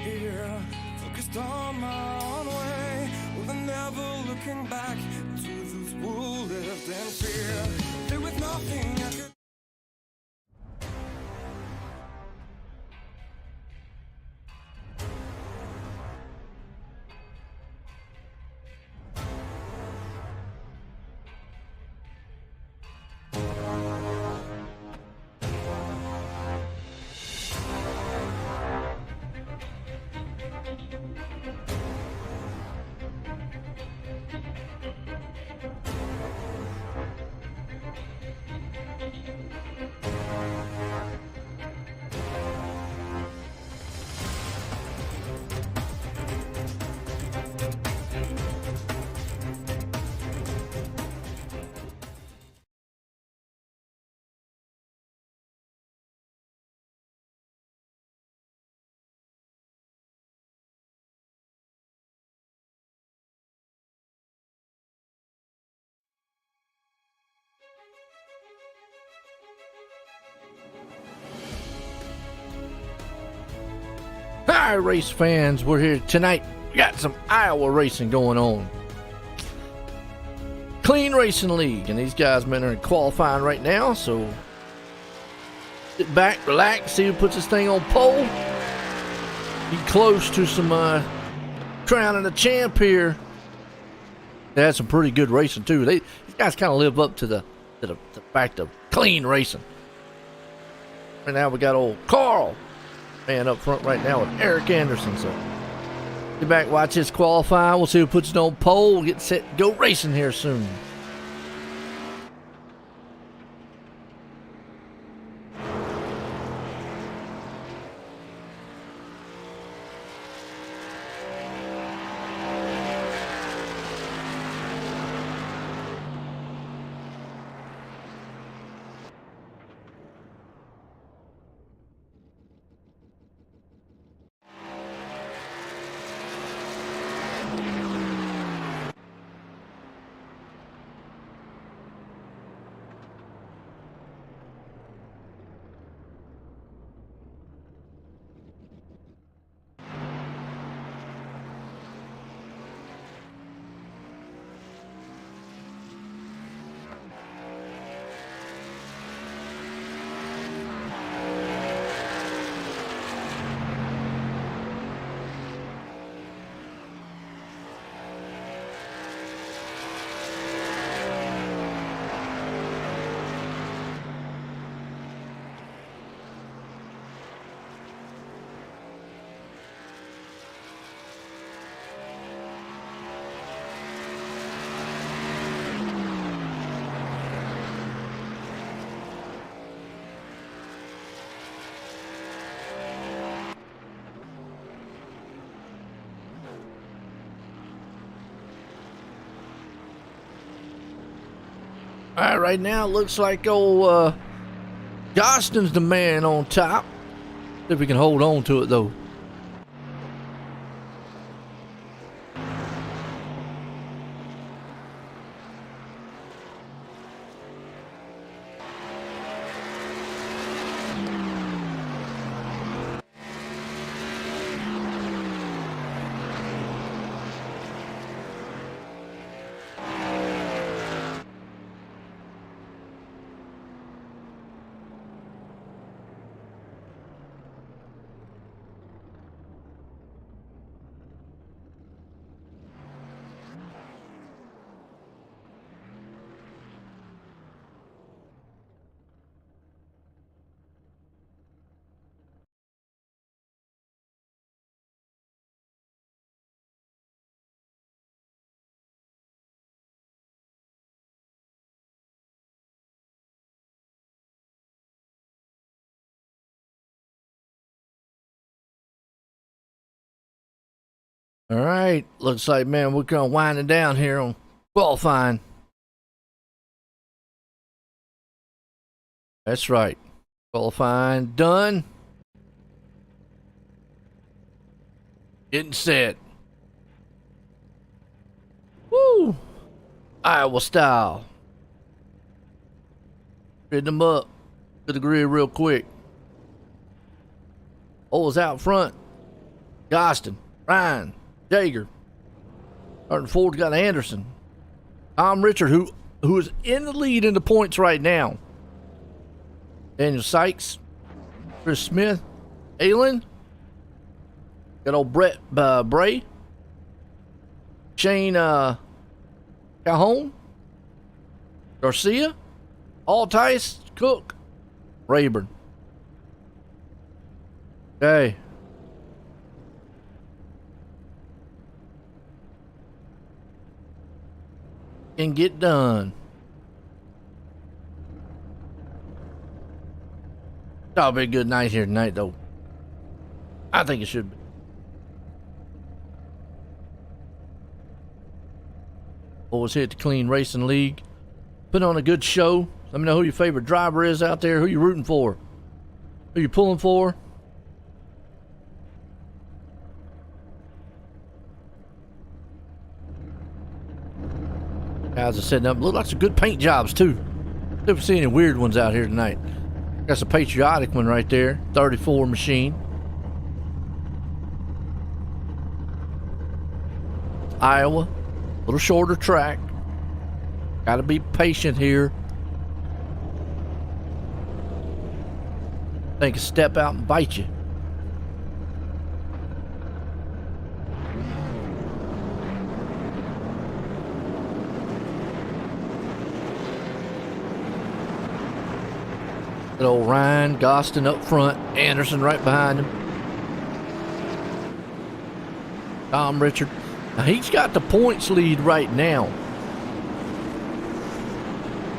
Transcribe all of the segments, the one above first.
here, focused on my own way, with never looking back to those who lived in fear. There was nothing I could. Hi, race fans. We're here tonight. We got some Iowa racing going on. Clean Racing League, and these guys, men, are in qualifying right now. So sit back, relax, see who puts this thing on pole. Be close to some crowning the champ here. They had some pretty good racing too. These guys kind of live up to the fact of clean racing. Right now we got old Carl, man, up front right now with Eric Anderson. So get back, watch this qualify. We'll see who puts it on pole. We'll get set, go racing here soon. All right, right now it looks like old Johnston's the man on top. See if we can hold on to it though. All right, looks like, man, we're gonna wind it down here on qualifying. That's right, qualifying done. Getting set. Woo! Iowa style. Hitting them up to the grid real quick. Old's out front. Gostin, Ryan, Jaeger. Starting forward, got Anderson. Tom Richard, who is in the lead in the points right now. Daniel Sykes, Chris Smith, Aylin. Got old Brett Bray. Shane Calhoun. Garcia. Altice, Cook, Rayburn. Okay. And get done. That'll be a good night here tonight, though. I think it should be. Boys here at the Clean Racing League. Put on a good show. Let me know who your favorite driver is out there. Who you rooting for? Who you pulling for? Guys are setting up. Look like some good paint jobs too. Never see any weird ones out here tonight. That's a patriotic one right there. 34 machine. Iowa. A little shorter track. Gotta be patient here. Think a step out and bite you. Good old Ryan Gostin up front. Anderson right behind him. Tom Richard. Now he's got the points lead right now.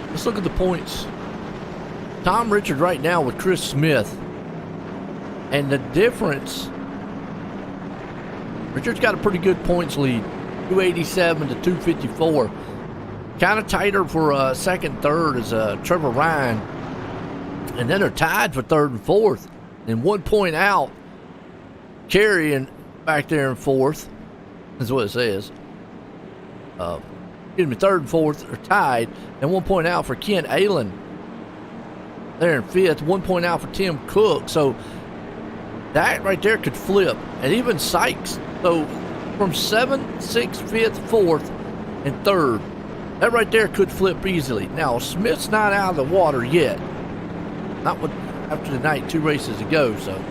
Let's look at the points. Tom Richard right now with Chris Smith. And the difference, Richard's got a pretty good points lead. 287 to 254. Kind of tighter for second, third is Trevor Ryan. And then they're tied for third and fourth. And 1 point out. Carrying back there in fourth. That's what it says. Excuse me, third and fourth are tied. And 1 point out for Ken Aylin. There in fifth. 1 point out for Tim Cook. So that right there could flip. And even Sykes. So from 7th, 6th, 5th, 4th, and 3rd. That right there could flip easily. Now, Smith's not out of the water yet. Not with, after tonight, 2 races to go. So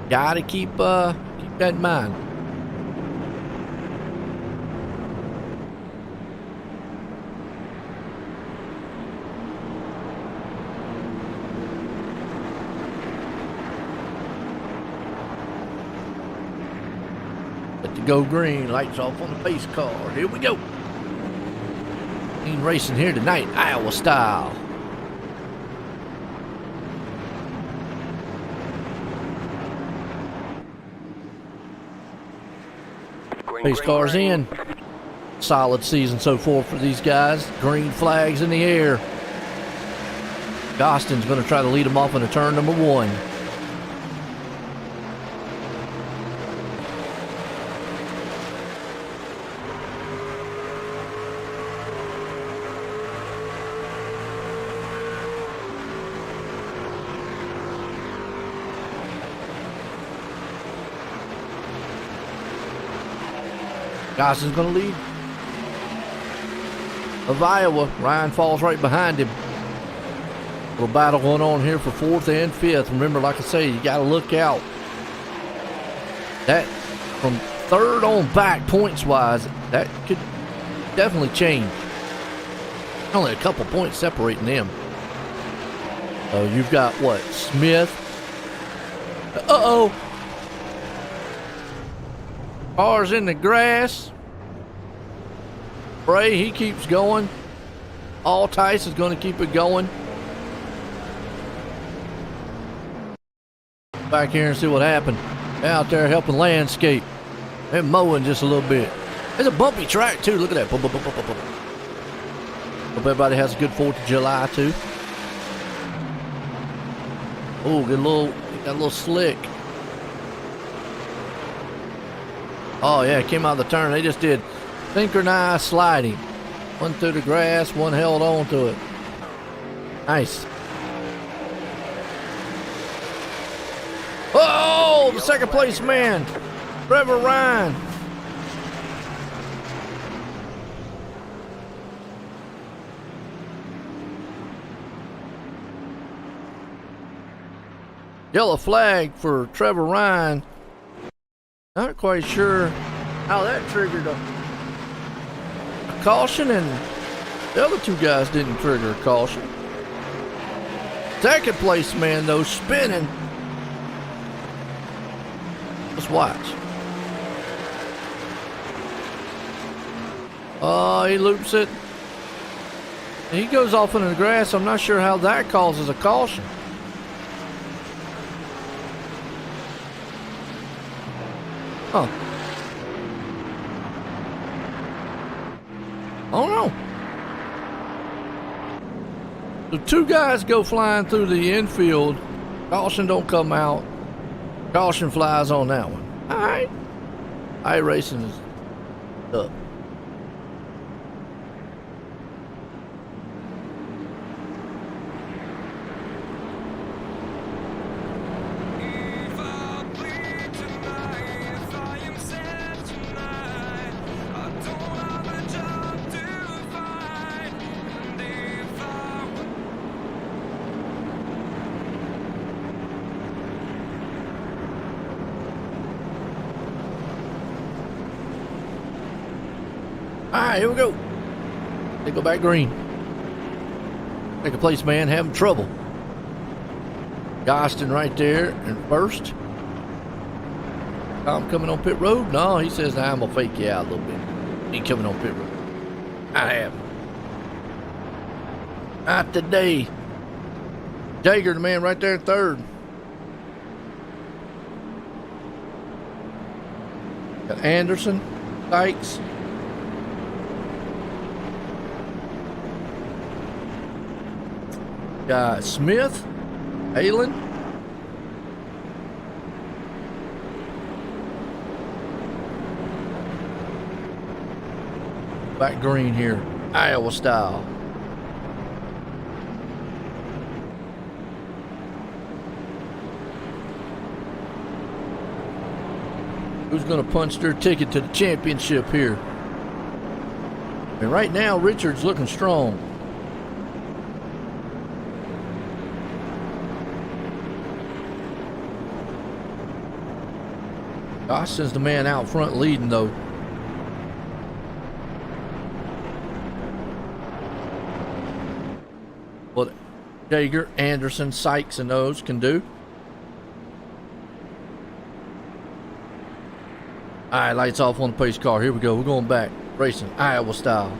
gotta keep that in mind. Let the go green, lights off on the pace car. Here we go. Clean racing here tonight, Iowa style. Pace cars in. Solid season so far for these guys. Green flags in the air. Gostin's going to try to lead them off into turn number 1. Gostin's going to lead of Iowa. Ryan falls right behind him. Little battle going on here for 4th and 5th. Remember, like I say, you got to look out. That from 3rd on back, points-wise, that could definitely change. Only a couple points separating them. So you've got what? Smith. Uh-oh. Cars in the grass. Bray, he keeps going. Altice is going to keep it going. Back here and see what happened. Out there helping landscape. And mowing just a little bit. It's a bumpy track too. Look at that. Hope everybody has a good 4th of July too. Oh, got a little slick. Oh yeah, it came out of the turn. They just did synchronized sliding. One through the grass, one held on to it. Nice. Oh, the second place man, Trevor Ryan. Yellow flag for Trevor Ryan. Not quite sure how that triggered a caution, and the other two guys didn't trigger a caution. Second place man, though, spinning. Let's watch. Oh, he loops it. He goes off into the grass. I'm not sure how that causes a caution. Huh. Oh no. The two guys go flying through the infield. Caution don't come out. Caution flies on that one. Alright. iRacing is up. Alright, here we go. They go back green. Second place man having trouble. Gostin right there in first. Tom coming on pit road? No, he says, nah, I'm going to fake you out a little bit. He ain't coming on pit road. I have. Not today. Jager, the man right there in third. Got Anderson, Sykes. Got Smith, Halen. Back green here, Iowa style. Who's going to punch their ticket to the championship here? And right now, Richard's looking strong. Austin's the man out front leading, though. What Jager, Anderson, Sykes, and those can do. All right, lights off on the pace car. Here we go. We're going back. Racing, Iowa style.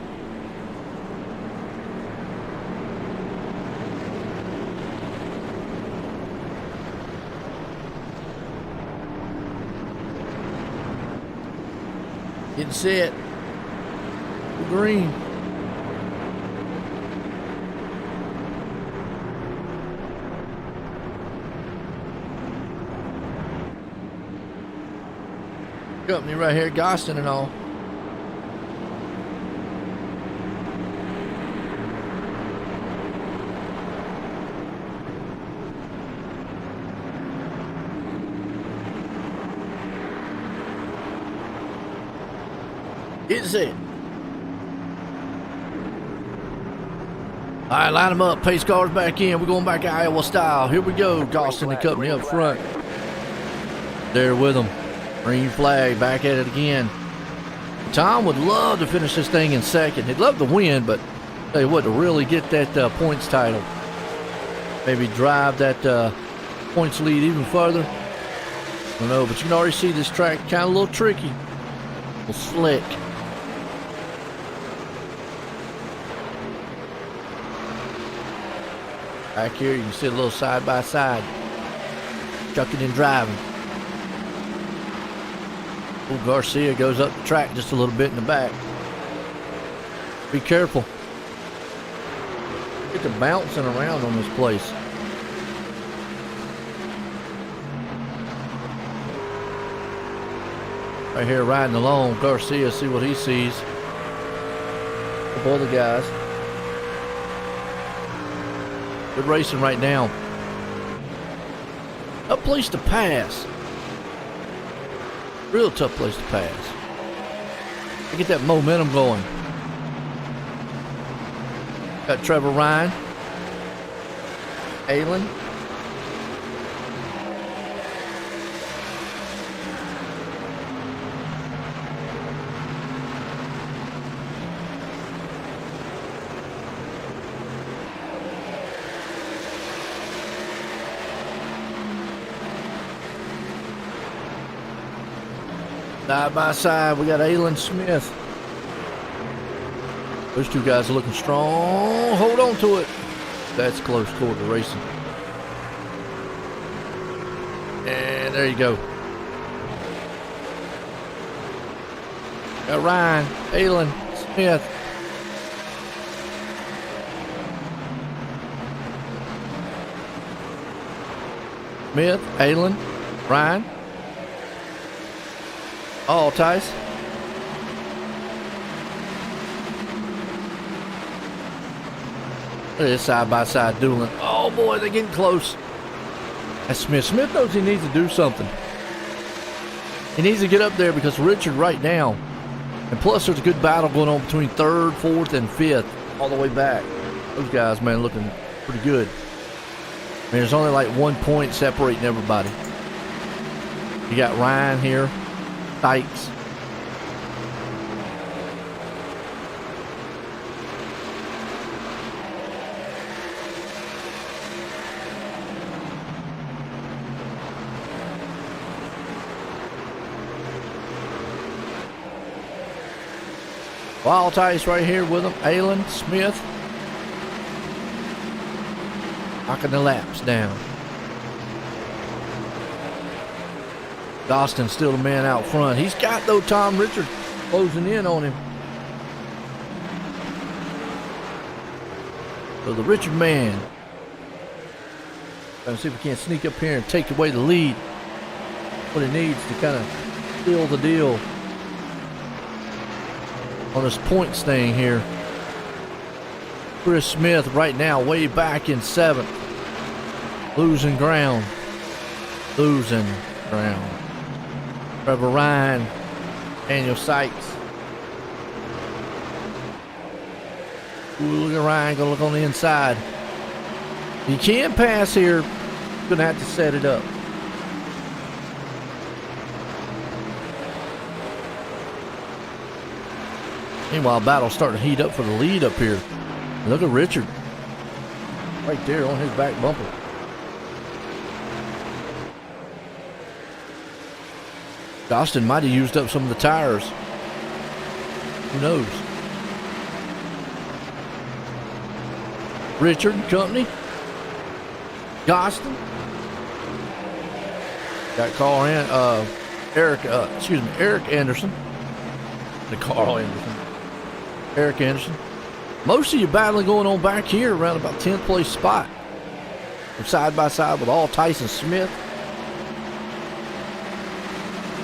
Getting set. Green. Company right here, Gostin and all. Get set. All right, line them up. Pace cars back in. We're going back Iowa style. Here we go. Gostin and company up front. There with them. Green flag. Back at it again. Tom would love to finish this thing in second. He'd love to win, but tell you what, to really get that points title. Maybe drive that points lead even further. I don't know, but you can already see this track kind of a little tricky. A little slick. Back here, you can see a little side by side. Chucking and driving. Oh, Garcia goes up the track just a little bit in the back. Be careful. Get the bouncing around on this place. Right here riding along, Garcia, see what he sees. A couple other guys. Good racing right now. A place to pass. Real tough place to pass. Get that momentum going. Got Trevor Ryan. Aylin. Side by side, we got Aylin Smith. Those two guys are looking strong. Hold on to it. That's close toward the racing. And there you go. Got Ryan, Aylin Smith. Smith, Aylin, Ryan. Oh, Tice. Look at this side-by-side dueling. Oh, boy, they're getting close. That's Smith. Smith knows he needs to do something. He needs to get up there because Richard right now, and plus there's a good battle going on between 3rd, 4th, and 5th, all the way back. Those guys, man, looking pretty good. I mean, there's only like 1 point separating everybody. You got Ryan here. Sykes. Wild Tice right here with them. Aylin Smith. Knocking the laps down. Dostin still the man out front. He's got, though, Tom Richard closing in on him. So the Richard man. Trying to see if we can't sneak up here and take away the lead. What he needs to kind of seal the deal on this points thing here. Chris Smith right now way back in 7th. Losing ground. Losing ground. Trevor Ryan, Daniel Sykes. Ooh, look at Ryan, gonna look on the inside. He can pass here, gonna have to set it up. Meanwhile, battle's starting to heat up for the lead up here. Look at Richard. Right there on his back bumper. Dostin might have used up some of the tires. Who knows? Richard and company. Dostin. Got Eric Anderson. Carl Anderson. Eric Anderson. Most of your battling going on back here around about 10th place spot. We're side by side with all Tyson Smith.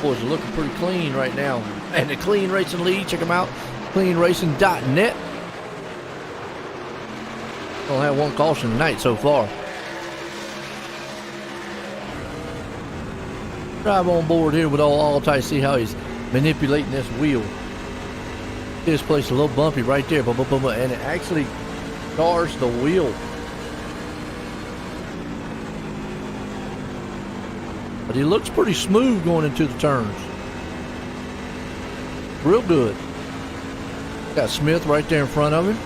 Boys are looking pretty clean right now. And the Clean Racing League, check them out. CleanRacing.net. Only have one caution tonight so far. Drive on board here with all Ty. See how he's manipulating this wheel. This place a little bumpy right there, and it actually jars the wheel. But he looks pretty smooth going into the turns. Real good. Got Smith right there in front of him.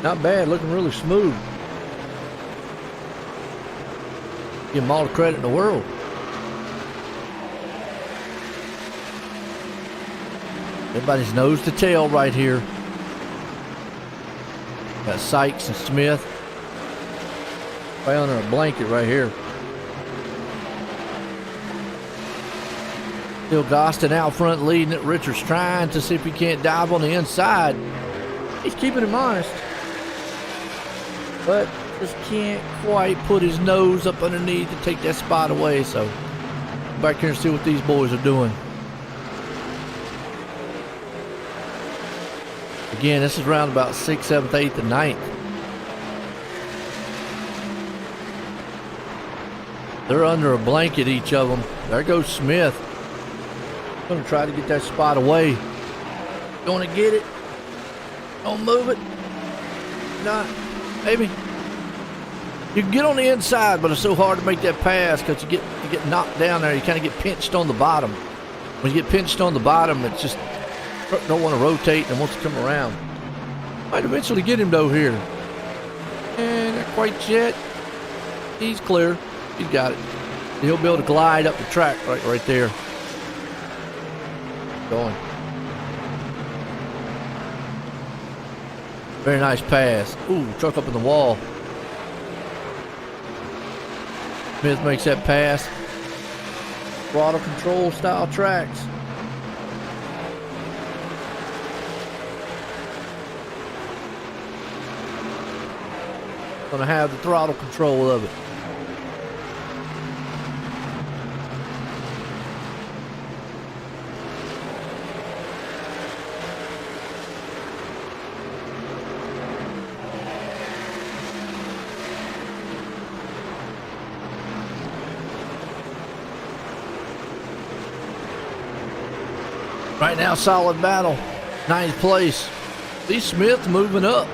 Not bad, looking really smooth. Give him all the credit in the world. Everybody's nose to tail right here. Got Sykes and Smith. Right under a blanket right here. Still Dostin out front leading it. Richards trying to see if he can't dive on the inside. He's keeping him honest. But just can't quite put his nose up underneath to take that spot away. So back here and see what these boys are doing. Again, this is around about 6th, 7th, 8th, and 9th. They're under a blanket, each of them. There goes Smith. Gonna try to get that spot away. Gonna get it. Don't move it. Not. Maybe. You can get on the inside, but it's so hard to make that pass because you get knocked down there. You kind of get pinched on the bottom. When you get pinched on the bottom, it's just don't want to rotate and wants to come around. Might eventually get him though here. And not quite yet. He's clear. He's got it. He'll be able to glide up the track right there. Going. Very nice pass. Ooh, truck up in the wall. Smith makes that pass. Throttle control style tracks. Gonna have the throttle control of it. Right now, solid battle. 9th place. Lee Smith moving up.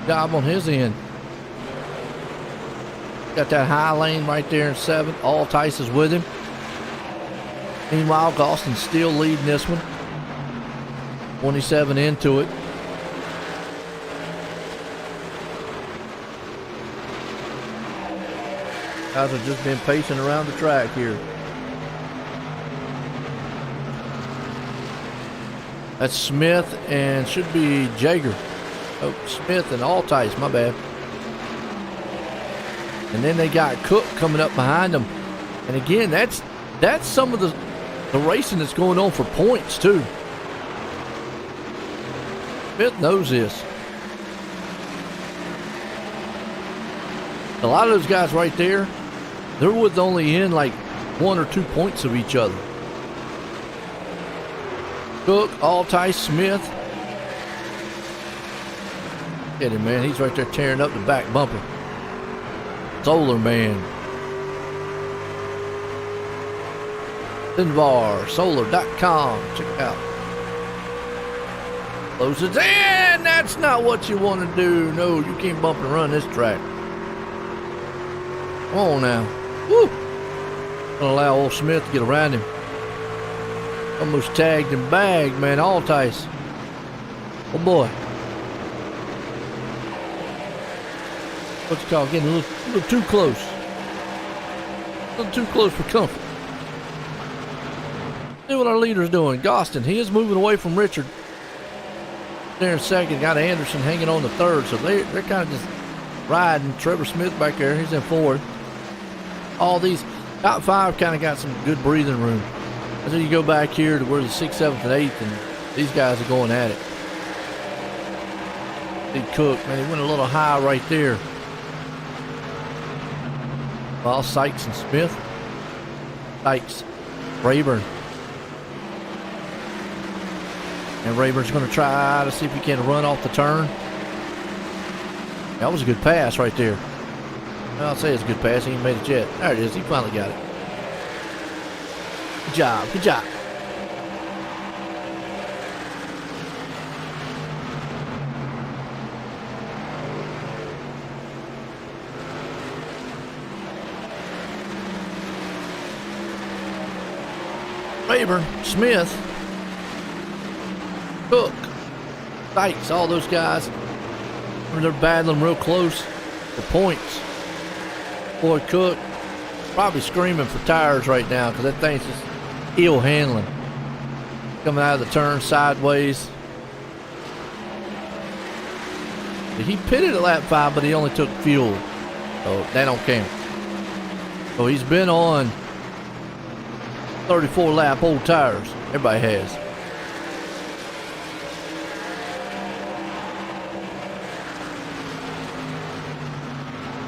Job on his end. Got that high lane right there in 7th. All Tice is with him. Meanwhile, Gostin's still leading this one. 27 into it. Guys are just been pacing around the track here. That's Smith and should be Jager. Oh, Smith and Altice, my bad. And then they got Cook coming up behind them. And again, that's some of the racing that's going on for points too. Smith knows this. A lot of those guys right there, they're with only in like 1 or 2 points of each other. Cook, Altice, Smith. Get him, man. He's right there tearing up the back bumper. Solar Man. Sinvar, solar.com. Check it out. Closes in. That's not what you want to do. No, you can't bump and run this track. Come on now. Woo. Gonna allow old Smith to get around him. Almost tagged and bagged, man. Altice. Oh boy. What's it called? Getting a little too close. A little too close for comfort. See what our leader's doing. Gostin, he is moving away from Richard. There in 2nd. Got Anderson hanging on the 3rd. So they're kind of just riding. Trevor Smith back there. He's in 4th. All these top 5 kind of got some good breathing room. And then you go back here to where the 6th, 7th, and 8th, and these guys are going at it. Big Cook, man, he went a little high right there. Well, Sykes and Smith. Sykes, Rayburn. And Rayburn's going to try to see if he can run off the turn. That was a good pass right there. Well, I'll say it's a good pass. He ain't made it yet. There it is. He finally got it. Good job. Good job. Rayburn, Smith, Cook, Sykes, all those guys. They're battling real close for points. Boy, Cook probably screaming for tires right now because that thing's just ill handling. Coming out of the turn sideways. He pitted at lap 5, but he only took fuel, so that don't count. So he's been on 34 lap old tires. Everybody has.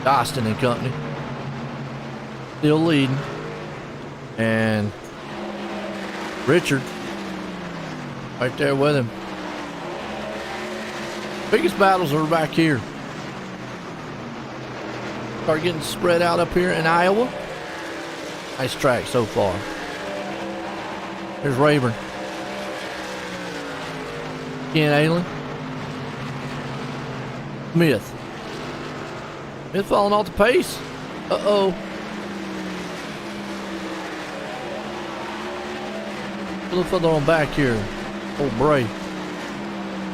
Gostin and company still leading, and Richard right there with him. Biggest battles are back here. Start getting spread out up here in Iowa. Nice track so far. There's Rayburn. Ken Aylen. Smith. Smith falling off the pace. Uh-oh. A little further on back here. Old Bray.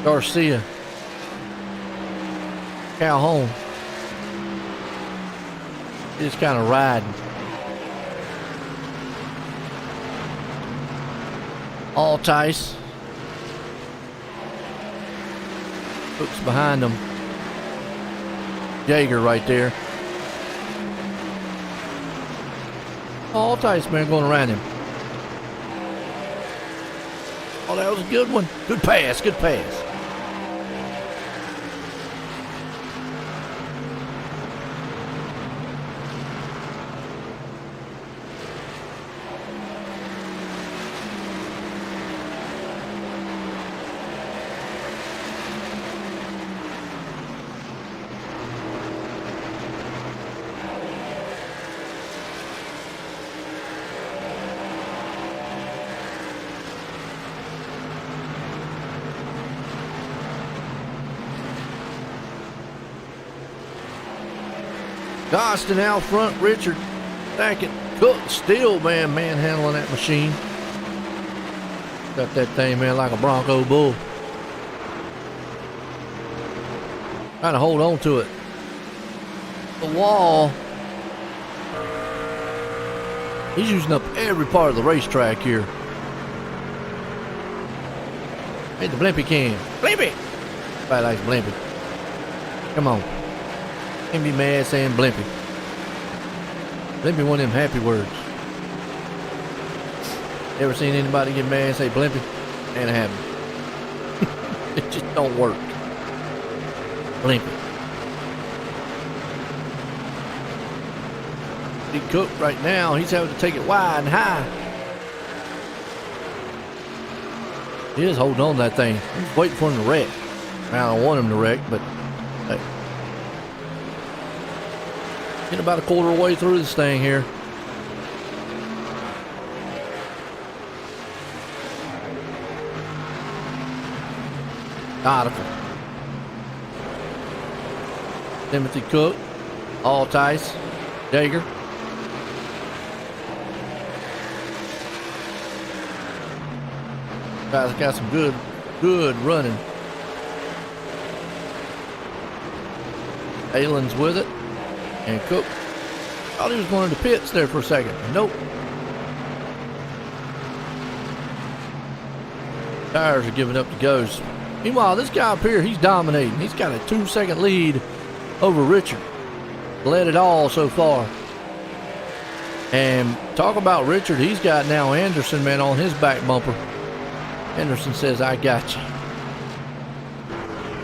Garcia. Calhoun. Just kind of riding. Altice. Hooks behind them. Jaeger right there. Altice, man, going around him. Oh, that was a good one. Good pass, good pass. Gostin out front, Richard second. Cook still, man, manhandling that machine. Got that thing, man, like a Bronco bull. Trying to hold on to it. The wall. He's using up every part of the racetrack here. Hey, the Blimpy can. Blimpy! Everybody likes Blimpy. Come on. Can't be mad saying Blimpy. Blimpy one of them happy words. Ever seen anybody get mad and say Blimpy? Ain't happen. It just don't work. Blimpy. Big Cook right now, he's having to take it wide and high. He is holding on to that thing. He's waiting for him to wreck. I don't want him to wreck, but hey. Getting about a quarter of the way through this thing here. Potiphar. Timothy Cook. Altice. Jaeger. Guys got some good running. Aylen's with it. And Cook thought he was going into pits there for a second. Nope. Tires are giving up the ghost. Meanwhile, this guy up here, he's dominating. He's got a 2-second lead over Richard. Led it all so far. And talk about Richard, he's got now Anderson, man, on his back bumper. Anderson says, I got you.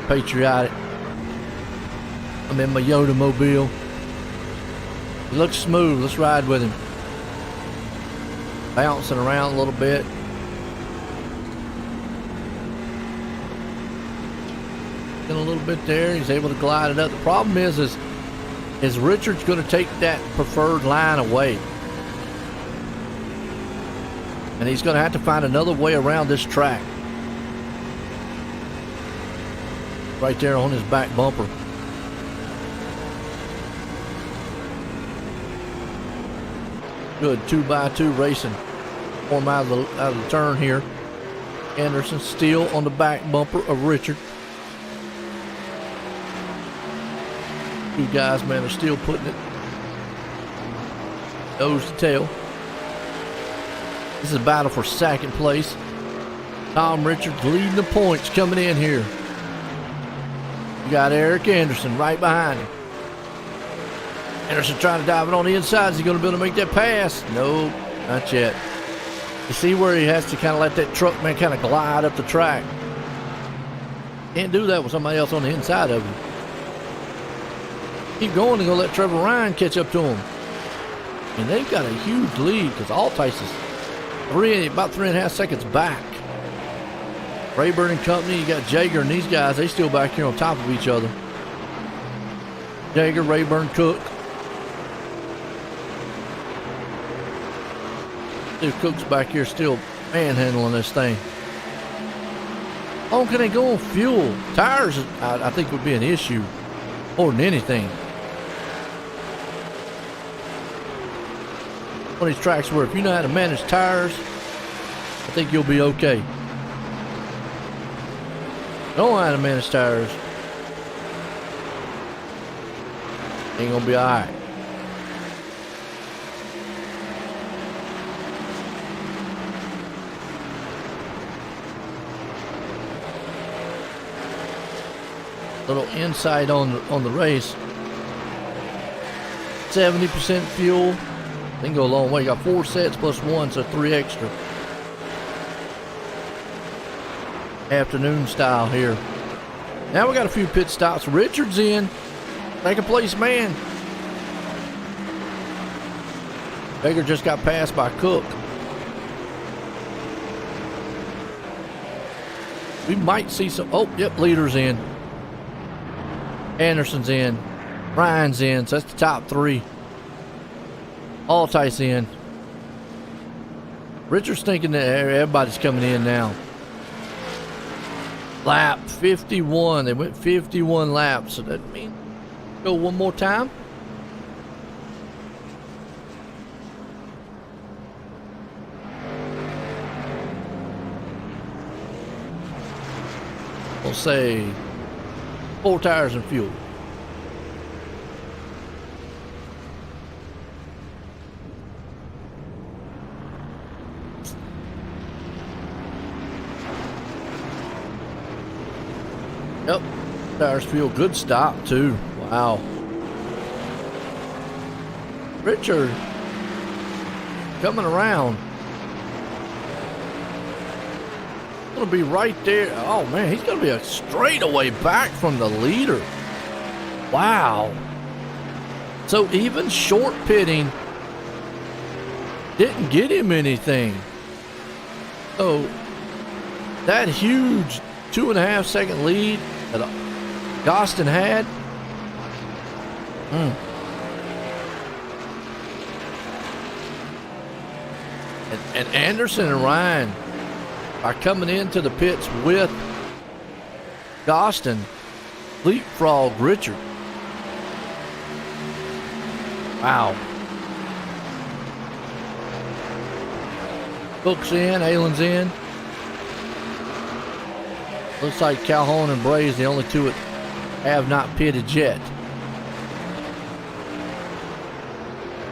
Patriotic. I'm in my Yoda mobile. He looks smooth. Let's ride with him. Bouncing around a little bit. In a little bit there. He's able to glide it up. The problem is Richard's going to take that preferred line away. And he's going to have to find another way around this track. Right there on his back bumper. Good 2x2 racing. Form out of the turn here. Anderson still on the back bumper of Richard. Two guys, man, are still putting it nose to tail. This is a battle for second place. Tom Richards leading the points coming in here. You got Eric Anderson right behind him. Anderson trying to dive it on the inside. Is he going to be able to make that pass? Nope, not yet. You see where he has to kind of let that truck, man, kind of glide up the track. Can't do that with somebody else on the inside of him. Keep going and go let Trevor Ryan catch up to him. And they've got a huge lead because Altice is about 3.5 seconds back. Rayburn and company, you got Jaeger and these guys, they still back here on top of each other. Jaeger, Rayburn, Cook. Steve Cook's back here still manhandling this thing. How long can they go on fuel? Tires, I think, would be an issue more than anything. One of these tracks where if you know how to manage tires, I think you'll be okay. Don't know how to manage tires, ain't gonna be alright. Little insight on the race. 70% fuel. They can go a long way. Got 4 sets plus 1, so 3 extra. Afternoon style here. Now we got a few pit stops. Richard's in. Second place man. Baker just got passed by Cook. We might see some. Oh, yep, leader's in. Anderson's in. Ryan's in. So that's the top 3. Altice in. Richard's thinking that everybody's coming in now. Lap 51. They went 51 laps. So that means go one more time. We'll say 4 tires and fuel. Yep, tires, fuel, good stop too. Wow. Richard coming around. Gonna be right there. Oh man, he's gonna be a straightaway back from the leader. Wow. So even short pitting didn't get him anything. So that huge 2.5 second lead that Gostin had. And Anderson and Ryan are coming into the pits with Gostin, leapfrog Richard. Wow. Cook's in, Aylin's in. Looks like Calhoun and Bray's the only two that have not pitted yet.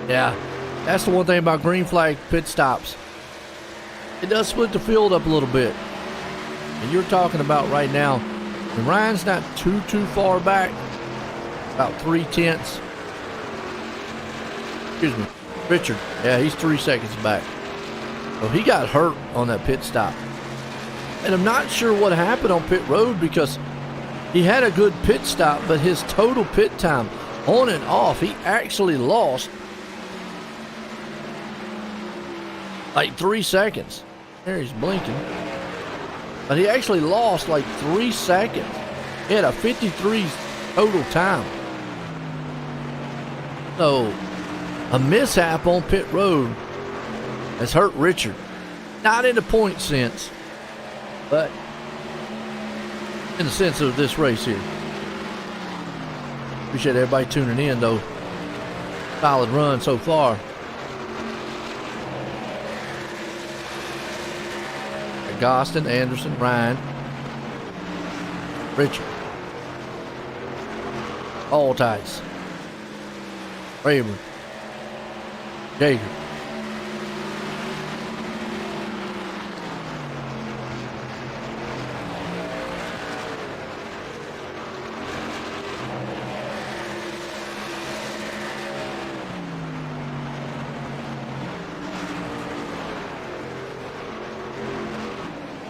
Yeah, that's the one thing about green flag pit stops. It does split the field up a little bit. And you're talking about right now, and Ryan's not too far back, about 3/10. Excuse me, Richard. Yeah, he's 3 seconds back. So he got hurt on that pit stop. And I'm not sure what happened on pit road because he had a good pit stop, but his total pit time on and off, he actually lost like 3 seconds. There he's blinking. But he actually lost like 3 seconds. He had a 53 total time. So a mishap on pit road has hurt Richard. Not in the point sense, but in the sense of this race here. Appreciate everybody tuning in though. Solid run so far. Gostin, Anderson, Ryan, Richard, Altice, Rayburn, Jager.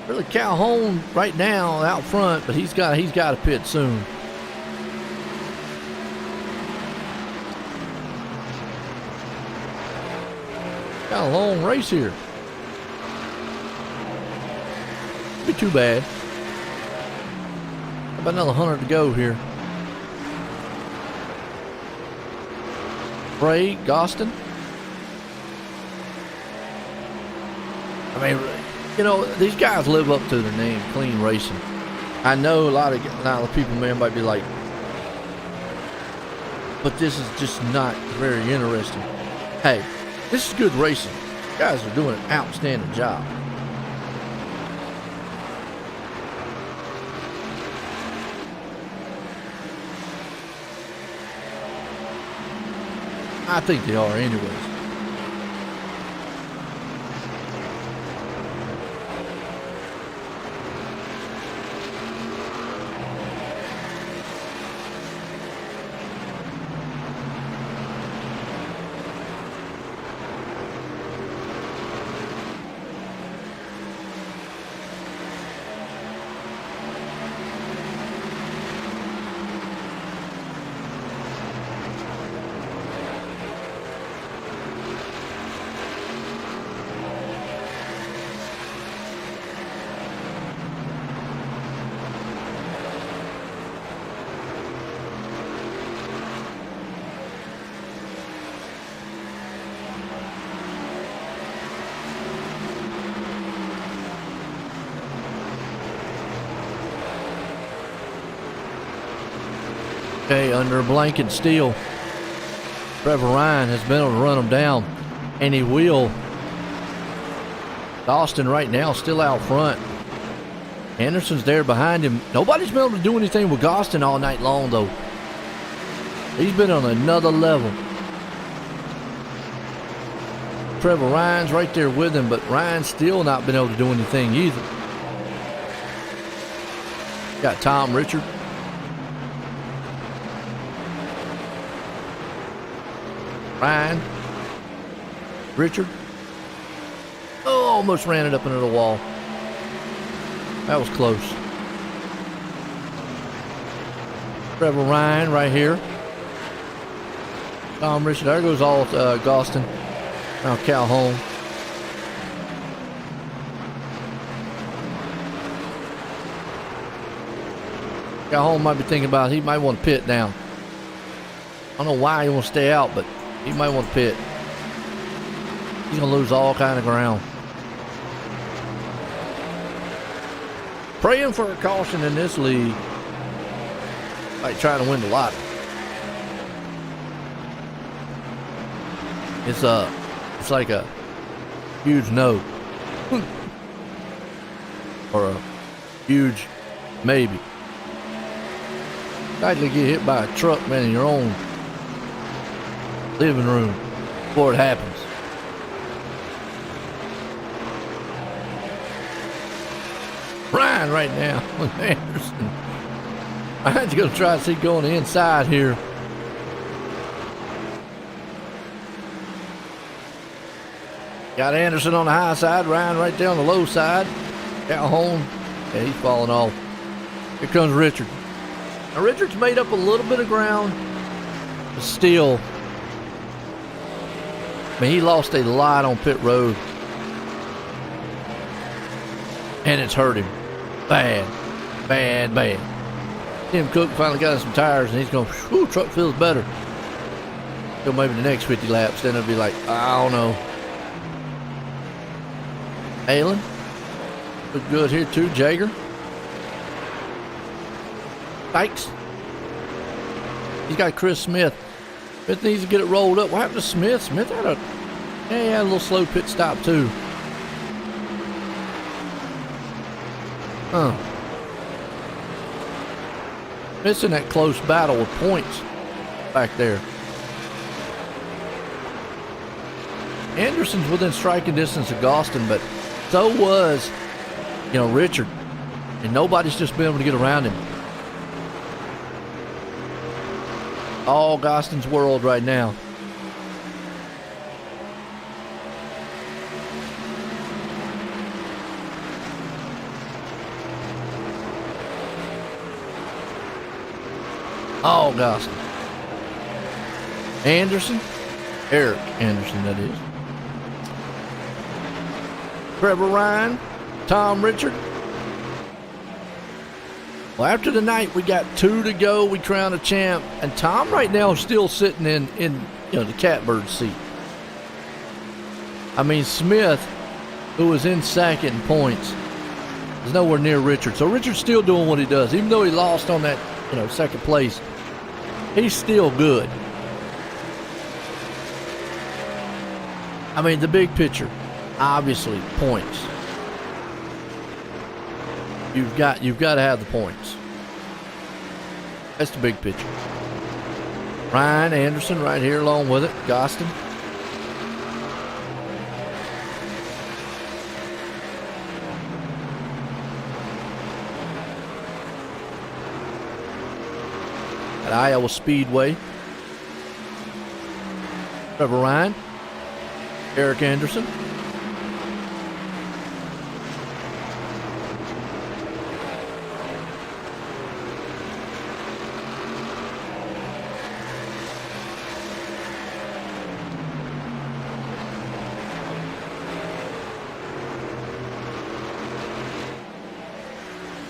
Really Calhoun right now out front, but he's got to pit soon. Got a long race here. Be too bad. About another 100 to go here. Bray, Gostin. I mean, you know, these guys live up to their name, Clean Racing. I know a lot of people, man, might be like, but this is just not very interesting. Hey, this is good racing. You guys are doing an outstanding job. I think they are anyways. Okay, under a blanket steel, Trevor Ryan has been able to run him down, and he will. Austin right now still out front. Anderson's there behind him. Nobody's been able to do anything with Austin all night long, though. He's been on another level. Trevor Ryan's right there with him, but Ryan's still not been able to do anything either. Got Tom Richard. Ryan. Richard. Oh, almost ran it up into the wall. That was close. Trevor Ryan right here. Tom Richard. There goes all Gostin. Now Calhoun. Calhoun might be thinking about he might want to pit now. I don't know why he wants to stay out, but he might want to pit. He's going to lose all kind of ground. Praying for a caution in this league, like trying to win the lottery. It's like a huge no. Or a huge maybe. Likely get hit by a truck, man, in your own living room before it happens. Ryan right now with Anderson. Ryan's going to try to see going inside here. Got Anderson on the high side, Ryan right there on the low side. Calhoun, yeah, he's falling off. Here comes Richard. Now Richard's made up a little bit of ground, but still, I mean, he lost a lot on pit road. And it's hurt him. Bad. Bad, bad. Tim Cook finally got us some tires, and he's going, whew, truck feels better. So maybe the next 50 laps, then it'll be like, I don't know. Halen. Look good here, too. Jager. Dykes. He's got Chris Smith. Smith needs to get it rolled up. What happened to Smith? Smith had he had a little slow pit stop, too. It's in that close battle with points back there. Anderson's within striking distance of Gostin, but so was, Richard. And nobody's just been able to get around him. All Gostin's world right now. All Gostin. Anderson. Eric Anderson, that is. Trevor Ryan. Tom Richard. Well, after the night, we got 2 to go. We crown a champ. And Tom right now is still sitting in the catbird seat. I mean, Smith who was in second in points, is nowhere near Richard. So Richard's still doing what he does. Even though he lost on that, second place, he's still good. I mean, the big picture, obviously, points. You've got to have the points. That's the big picture. Ryan Anderson right here along with it. Gostin. At Iowa Speedway. Trevor Ryan. Eric Anderson.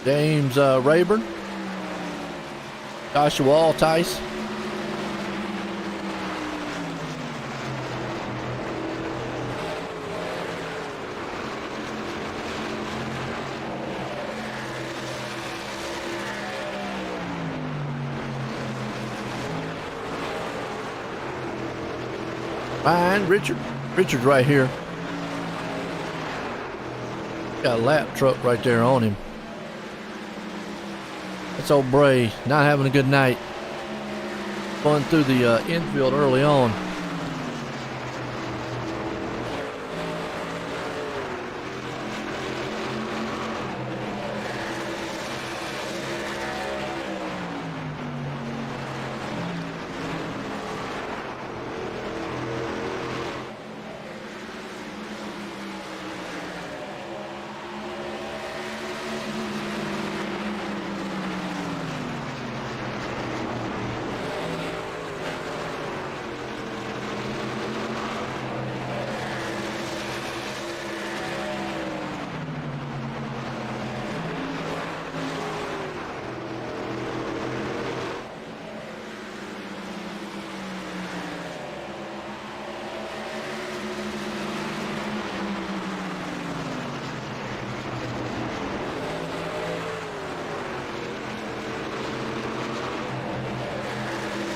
James Rayburn, Joshua Altice, Ryan, Richard's right here. Got a lap truck right there on him. That's old Bray not having a good night. Going through the infield early on.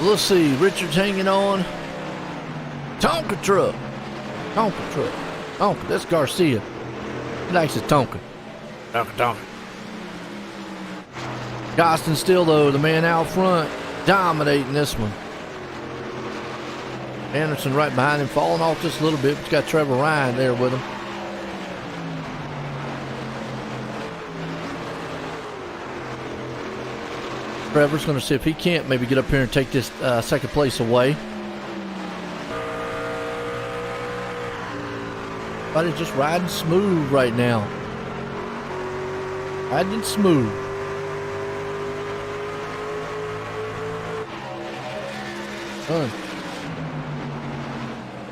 Let's see, Richard's hanging on. Tonka truck. Tonka, that's Garcia. He likes his Tonka. Tonka. Gostin still, though, the man out front, dominating this one. Anderson right behind him, falling off just a little bit, but he's got Trevor Ryan there with him. Trevor's going to see if he can't maybe get up here and take this second place away. Everybody's just riding smooth right now. Riding smooth.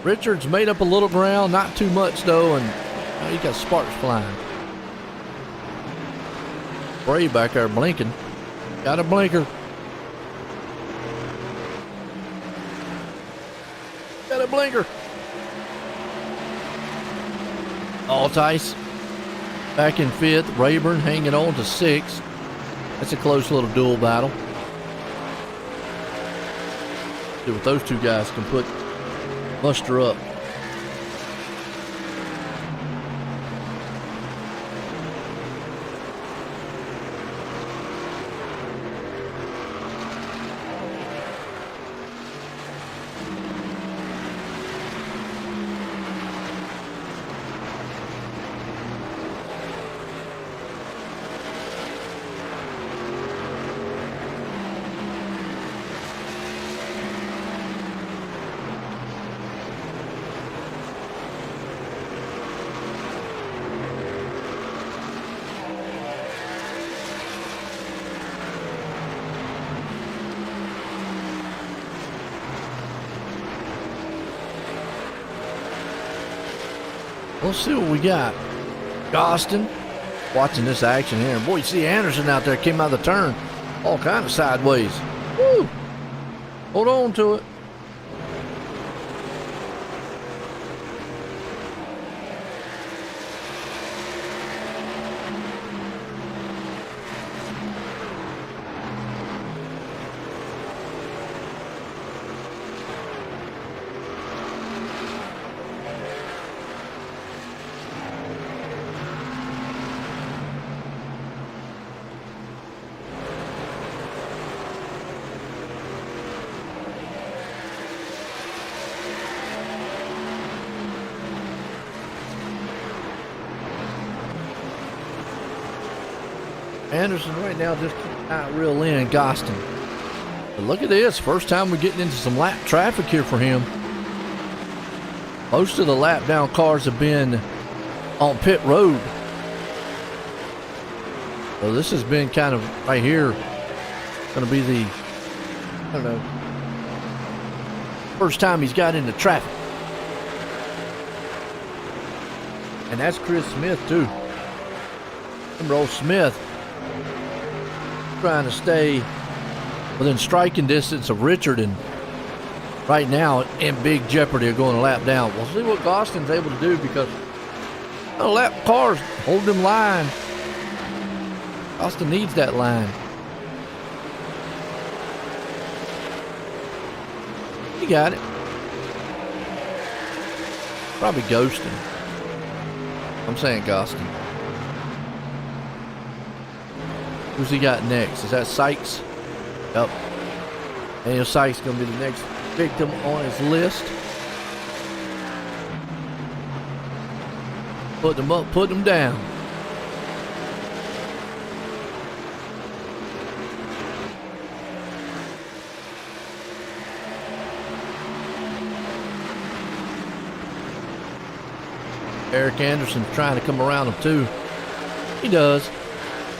Richards made up a little ground, not too much though, and he got sparks flying. Bray back there blinking. Got a blinker. Got a blinker. Altice back in fifth. Rayburn hanging on to sixth. That's a close little dual battle. See what those two guys can muster up. Let's see what we got. Gostin watching this action here. Boy, you see Anderson out there came out of the turn all kind of sideways. Woo! Hold on to it. Anderson right now just not reel in Gostin. But look at this. First time we're getting into some lap traffic here for him. Most of the lap down cars have been on pit road. So this has been kind of right here. Going to be the, I don't know, first time he's got into traffic. And that's Chris Smith too. Remember old Smith trying to stay within striking distance of Richard, and right now in big jeopardy of going a lap down. We'll see what Gostin's able to do, because lap cars hold them line. Gostin needs that line. He got it. Probably ghosting. I'm saying Gostin. Who's he got next? Is that Sykes? Yep. Daniel Sykes is going to be the next victim on his list. Put them up, put them down. Eric Anderson's trying to come around him too. He does.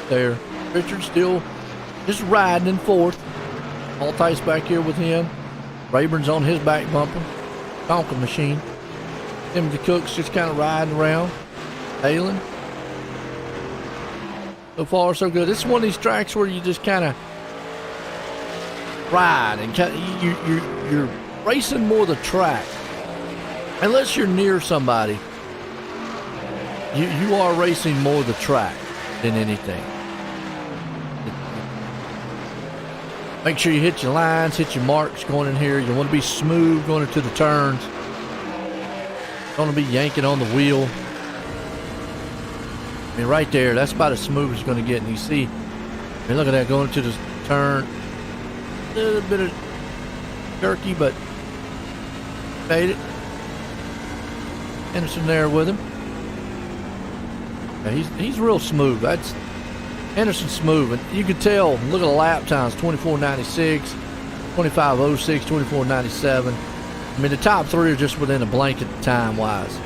There. Richard's still just riding in fourth. Altice back here with him. Rayburn's on his back bumper. Tonka machine. Timothy Cook's just kind of riding around. Halen. So far, so good. This is one of these tracks where you just kind of ride and you're racing more the track. Unless you're near somebody, you are racing more the track than anything. Make sure you hit your lines, hit your marks going in here. You want to be smooth going into the turns. Don't want to be yanking on the wheel. I mean, right there, that's about as smooth as it's going to get. And you see, I mean, look at that going into the turn. A little bit of jerky, but made it. Anderson there with him. Yeah, he's real smooth. That's Anderson's smooth, and you can tell. Look at the lap times: 24.96, 25.06, 24.97. I mean, the top three are just within a blanket time-wise,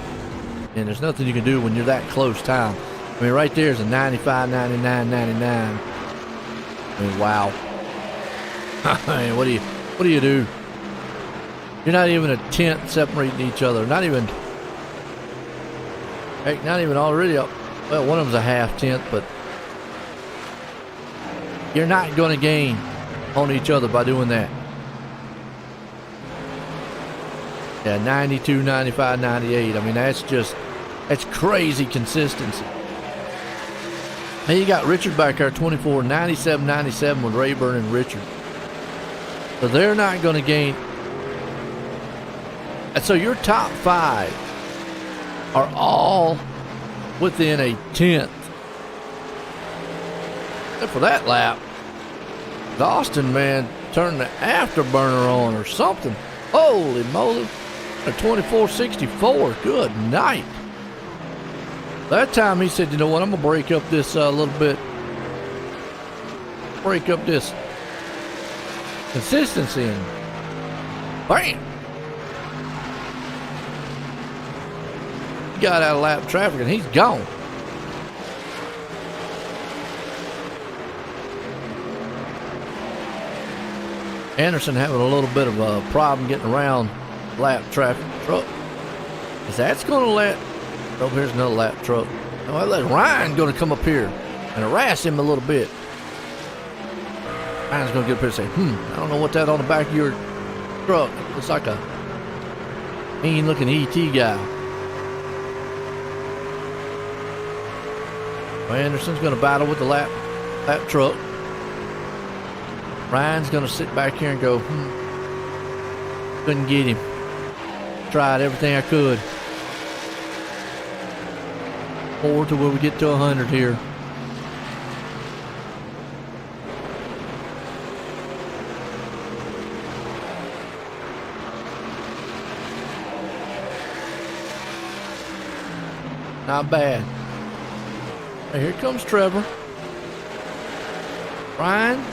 and there's nothing you can do when you're that close time. I mean, right there is a 95, 99, 99. I mean, wow. I mean, what do you do? You're not even a tenth separating each other. Not even. Heck, not even already up. Well, one of them's a half tenth, but you're not going to gain on each other by doing that. Yeah, 92, 95, 98. I mean, that's crazy consistency. Now you got Richard back there, 24, 97, 97 with Rayburn and Richard. So they're not going to gain. And so your top five are all within a tenth. Except for that lap. Gostin, man, turned the afterburner on or something. Holy moly. A 24.64. Good night. That time he said, you know what, I'm going to break up this a little bit. Break up this consistency, and bam. He got out of lap traffic and he's gone. Anderson having a little bit of a problem getting around lap traffic truck. Is that's going to let... Oh, here's another lap truck. Oh, let Ryan going to come up here and harass him a little bit. Ryan's going to get up here and say, I don't know what that on the back of your truck. Looks like a mean-looking ET guy. Well, Anderson's going to battle with the lap truck. Ryan's going to sit back here and go, couldn't get him. Tried everything I could. Forward to where we get to 100 here. Not bad. Hey, here comes Trevor. Ryan.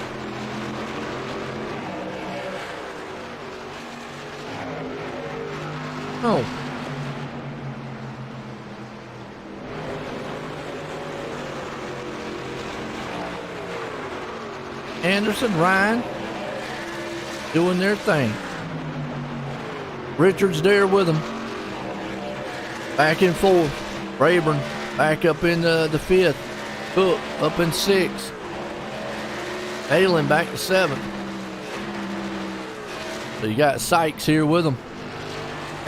Oh. Anderson, Ryan, doing their thing. Richards there with them. Back and forth. Rayburn back up in the fifth. Cook up in sixth. Halen back to seventh. So you got Sykes here with them.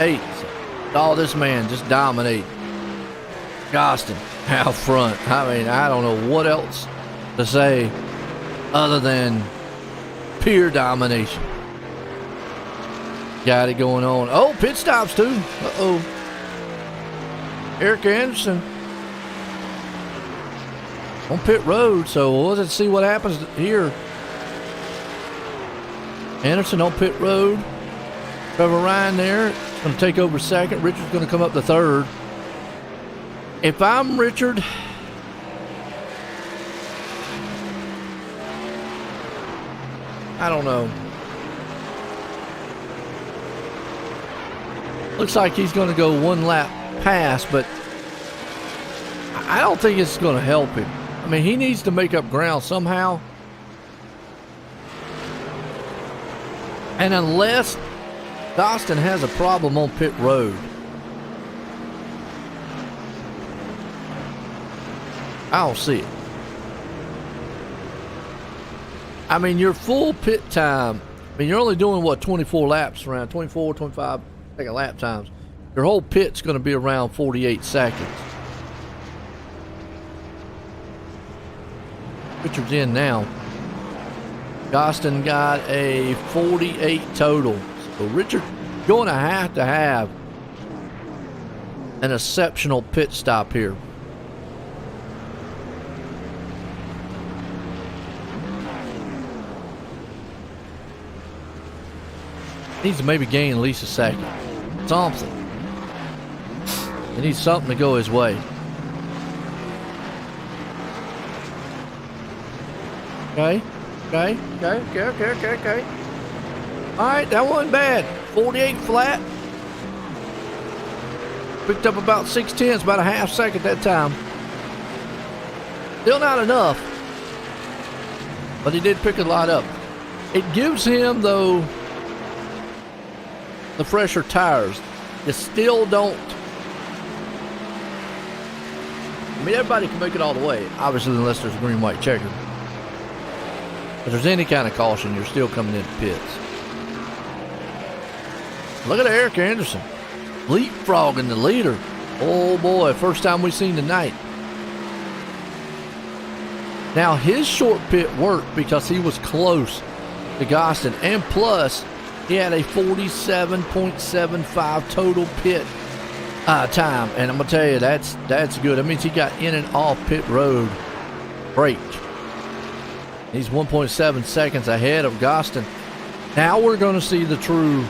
Eighth. Oh, this man just dominate. Gostin out front. I mean, I don't know what else to say other than pure domination. Got it going on. Oh, pit stops too. Uh-oh. Eric Anderson on pit road, so let's see what happens here. Anderson on pit road. Trevor Ryan there. Going to take over second. Richard's going to come up to third. If I'm Richard, I don't know. Looks like he's going to go one lap past, but I don't think it's going to help him. I mean, he needs to make up ground somehow. And unless Dostin has a problem on pit road, I don't see it. I mean, your full pit time, I mean, you're only doing, what, 24 laps around, 24, 25 second lap times. Your whole pit's going to be around 48 seconds. Richard's in now. Gostin got a 48 total. So Richard going to have an exceptional pit stop here. Needs to maybe gain at least a second. Something. He needs something to go his way. Okay. All right, that wasn't bad. 48 flat. Picked up about 6/10, about a half second that time. Still not enough, but he did pick a lot up. It gives him, though, the fresher tires. You still don't. I mean, everybody can make it all the way, obviously, unless there's a green, white checker. If there's any kind of caution, you're still coming into pits. Look at Eric Anderson leapfrogging the leader. Oh boy, first time we've seen tonight. Now his short pit worked because he was close to Gostin, and plus he had a 47.75 total pit time, and I'm gonna tell you that's good. That means he got in and off pit road great. He's 1.7 seconds ahead of Gostin. Now we're going to see the true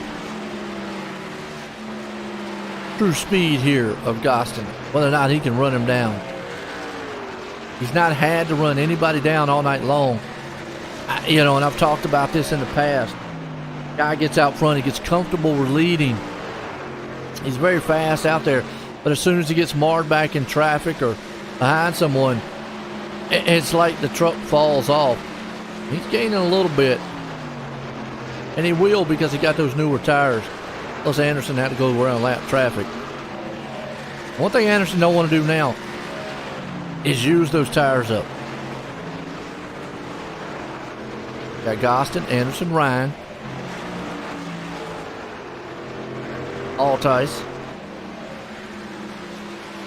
speed here of Gostin, whether or not he can run him down. He's not had to run anybody down all night long. And I've talked about this in the past. Guy gets out front, he gets comfortable with leading. He's very fast out there, but as soon as he gets marred back in traffic or behind someone, it's like the truck falls off. He's gaining a little bit, and he will because he got those newer tires. Plus Anderson had to go around lap traffic. One thing Anderson don't want to do now is use those tires up. Got Gostin, Anderson, Ryan. Altice.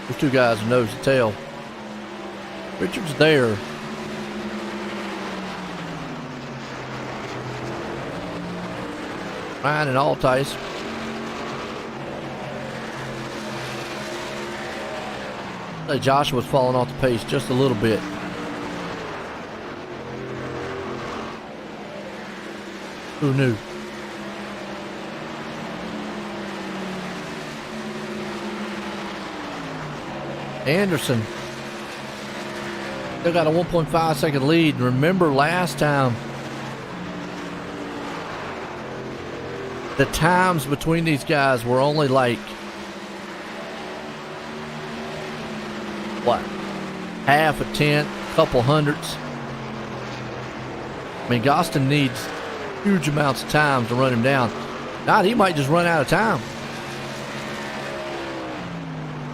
Those two guys are nose to tail. Richard's there. Ryan and Altice. Joshua's falling off the pace just a little bit. Who knew? Anderson Still got a 1.5 second lead. And remember last time, the times between these guys were only like, what, half a tenth, couple hundredths. I mean, Gostin needs huge amounts of time to run him down. Now he might just run out of time.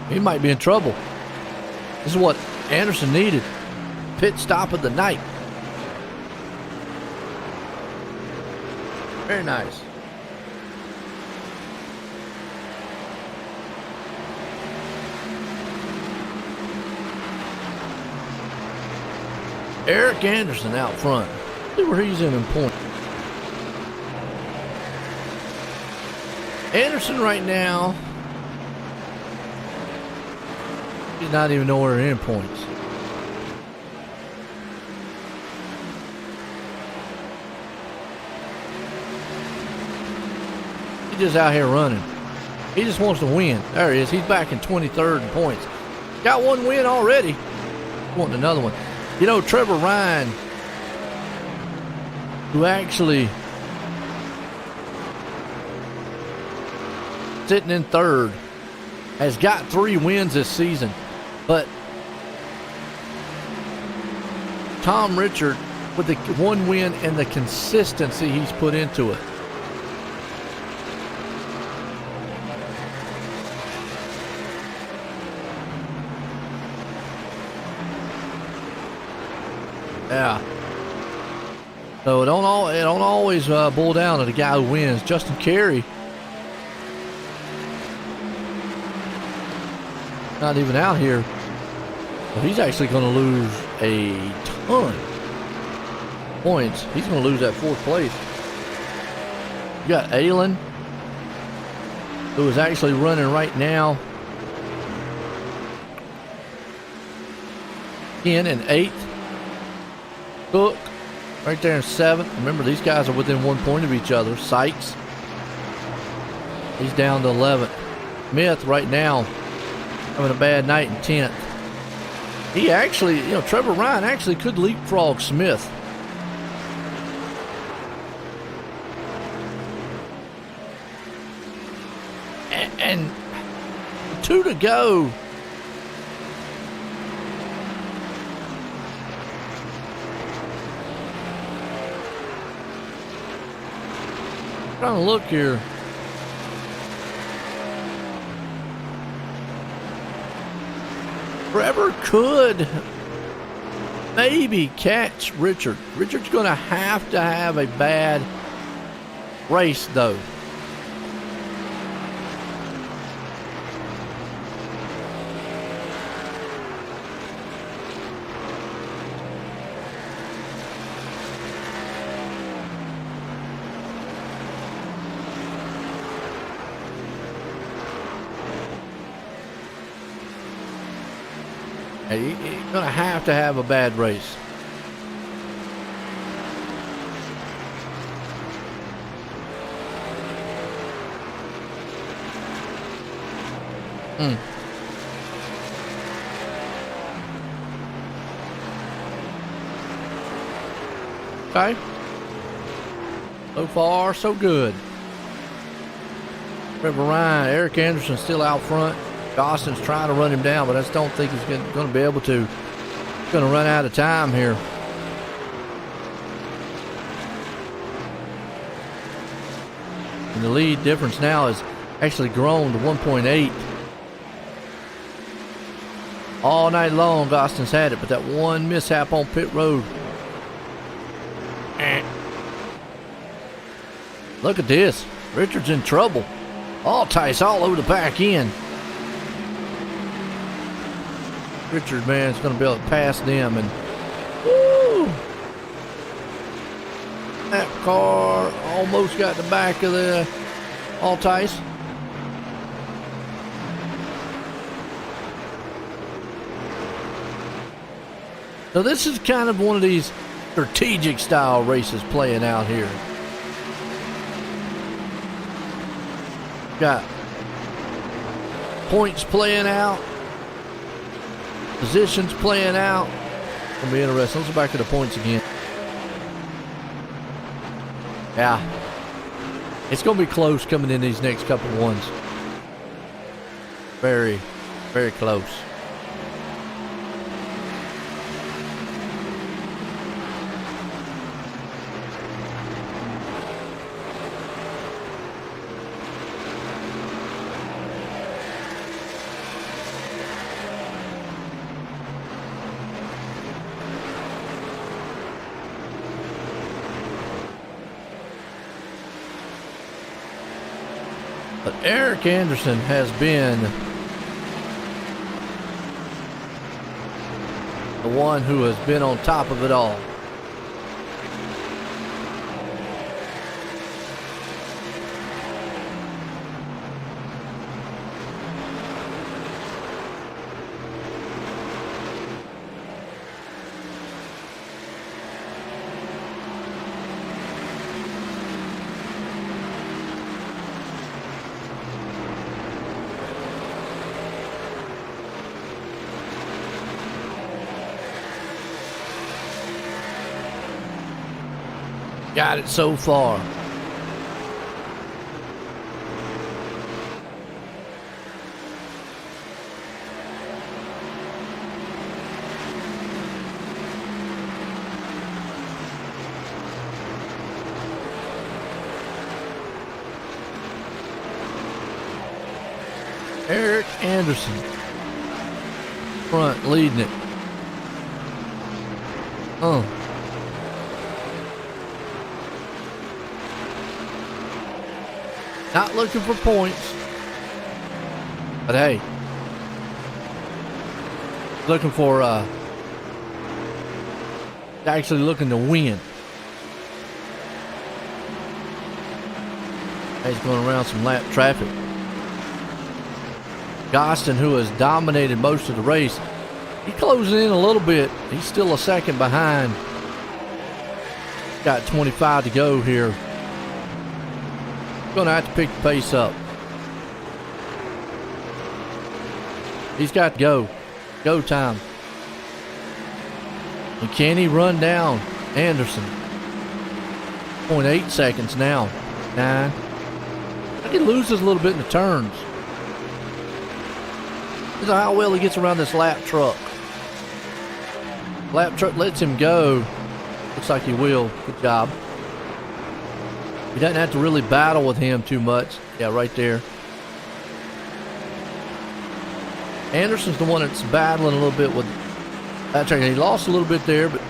He might be in trouble. This is what Anderson needed. Pit stop of the night. Very nice. Eric Anderson out front. See where he's in point. Anderson right now, he's not even nowhere in points. He's just out here running. He just wants to win. There he is. He's back in 23rd in points. Got one win already. Wanting another one. You know, Trevor Ryan, who actually sitting in third, has got 3 wins this season. But Tom Richard, with the 1 win and the consistency he's put into it. Yeah. So it don't always boil down to the guy who wins. Justin Carey, not even out here. So he's actually going to lose a ton of points. He's going to lose that 4th place. You got Aylin, who is actually running right now in 8th. Cook right there in 7th. Remember, these guys are within 1 point of each other. Sykes, he's down to 11th. Smith right now having a bad night in 10th. He actually, you know, Trevor Ryan actually could leapfrog Smith. And 2 to go. Trying to look here. Trevor could maybe catch Richard. Richard's going to have a bad race, though. He's going to have a bad race. Okay. So far, so good. Trevor Ryan, Eric Anderson still out front. Gostin's trying to run him down, but I just don't think he's going to be able to. He's going to run out of time here. And the lead difference now has actually grown to 1.8. All night long, Gostin's had it, but that one mishap on pit road. Look at this. Richard's in trouble. All Tice all over the back end. Richard, man, is going to be able to pass them, and woo! That car almost got the back of the Altice. So this is kind of one of these strategic style races playing out here. Got points playing out. Positions playing out. Gonna be interesting. Let's go back to the points again. Yeah. It's gonna be close coming in these next couple of ones. Very, very close. But Eric Anderson has been the one who has been on top of it all. Got it so far. Eric Anderson, front, leading it. Not looking for points, but hey, looking for actually looking to win. He's going around some lap traffic. Gostin, who has dominated most of the race, he closing in a little bit. He's still a second behind. Got 25 to go here. Going to have to pick the pace up. He's got to go. Go time. And can he run down Anderson? 0.8 seconds now. 9. I think he loses a little bit in the turns. This is how well he gets around this lap truck. Lap truck lets him go. Looks like he will. Good job. He doesn't have to really battle with him too much. Yeah, right there. Anderson's the one that's battling a little bit with that track. He lost a little bit there, but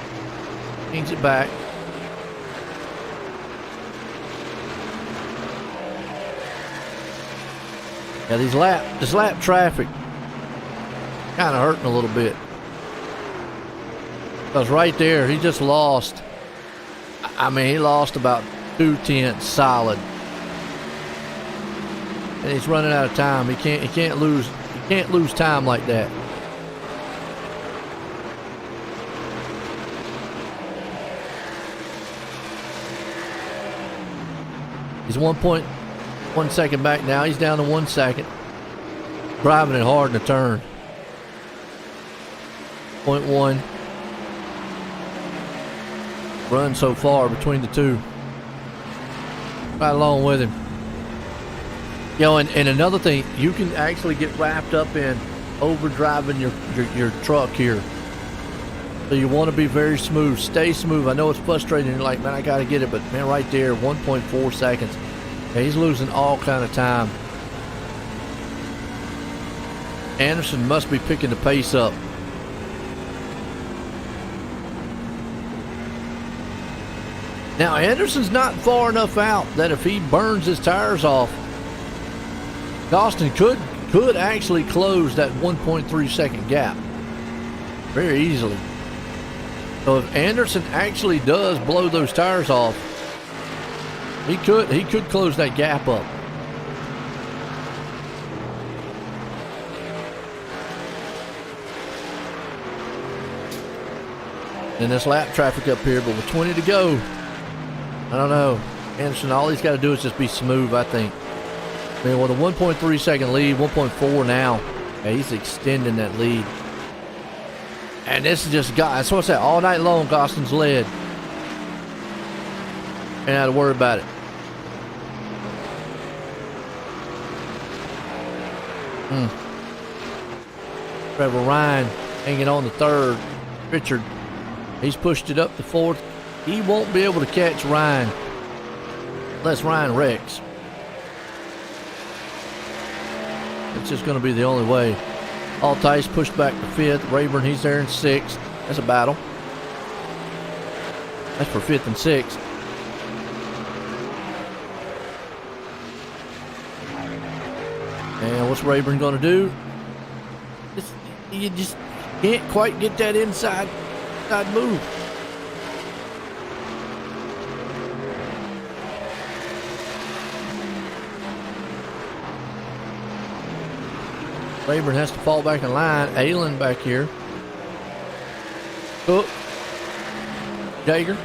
gains it back. Yeah, this lap traffic kind of hurting a little bit. Because right there, he just lost. I mean, he lost about 2/10 solid. And he's running out of time. He can't lose time like that. He's 1.1 second back now. He's down to 1 second. Driving it hard in the turn. 0.1. Run so far between the two. Right along with him. You know, and another thing, you can actually get wrapped up in overdriving your truck here. So you want to be very smooth. Stay smooth. I know it's frustrating. You're like, man, I got to get it. But, man, right there, 1.4 seconds. Yeah, he's losing all kind of time. Anderson must be picking the pace up. Now, Anderson's not far enough out that if he burns his tires off, Gostin could actually close that 1.3 second gap very easily. So if Anderson actually does blow those tires off, he could close that gap up. And this lap traffic up here, but with 20 to go, I don't know. Anderson, all he's got to do is just be smooth, I think. I mean, with a 1.3 second lead, 1.4 now, yeah, he's extending that lead. And this is just God. So what's that? All night long, Gostin's led. Ain't had to worry about it. Trevor Ryan hanging on the third. Richard, he's pushed it up to fourth. He won't be able to catch Ryan unless Ryan wrecks. It's just going to be the only way. Altice pushed back to fifth. Rayburn, he's there in sixth. That's a battle. That's for fifth and sixth. And what's Rayburn going to do? You just can't quite get that inside move. Rayburn has to fall back in line. Aylen back here. Cook. Jaeger.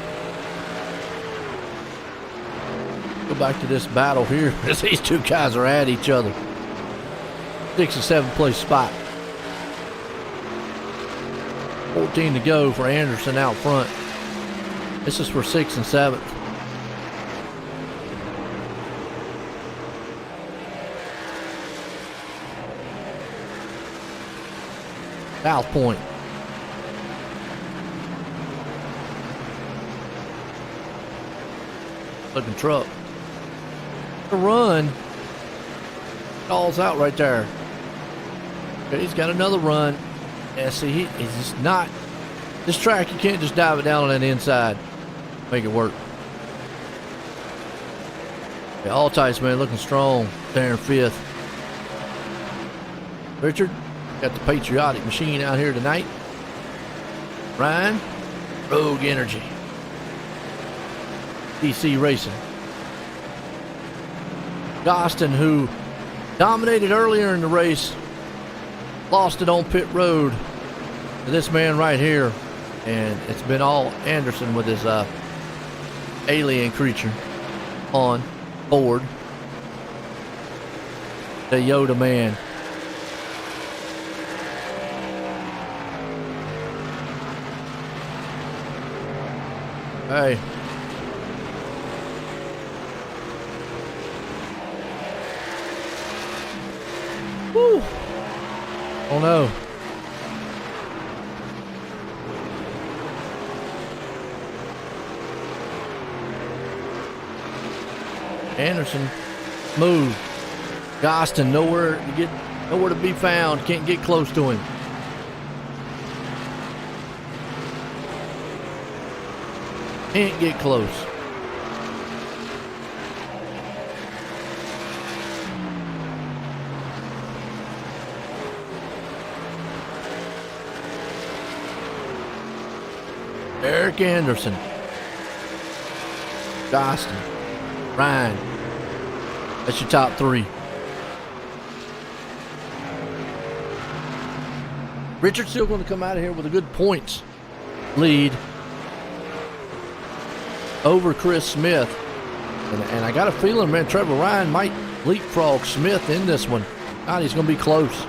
Go back to this battle here as these two guys are at each other. 6th and 7th place spot. 14 to go for Anderson out front. This is for 6th and 7th. South Point. Looking truck. The run. Calls out right there. Okay, he's got another run. Yeah, see, he's just not. This track, you can't just dive it down on that inside. Make it work. Yeah, Altice, man, looking strong there in 5th. Richard, got the patriotic machine out here tonight. Ryan, Rogue Energy. DC Racing. Gostin, who dominated earlier in the race, lost it on pit road to this man right here. And it's been all Anderson with his alien creature on board. The Yoda man. Hey. Woo. Oh no. Anderson move. Gostin nowhere to be found. Can't get close to him. Can't get close. Eric Anderson. Gostin. Ryan. That's your top 3. Richard's still going to come out of here with a good points lead over Chris Smith. And I got a feeling, man, Trevor Ryan might leapfrog Smith in this one. God, he's going to be close.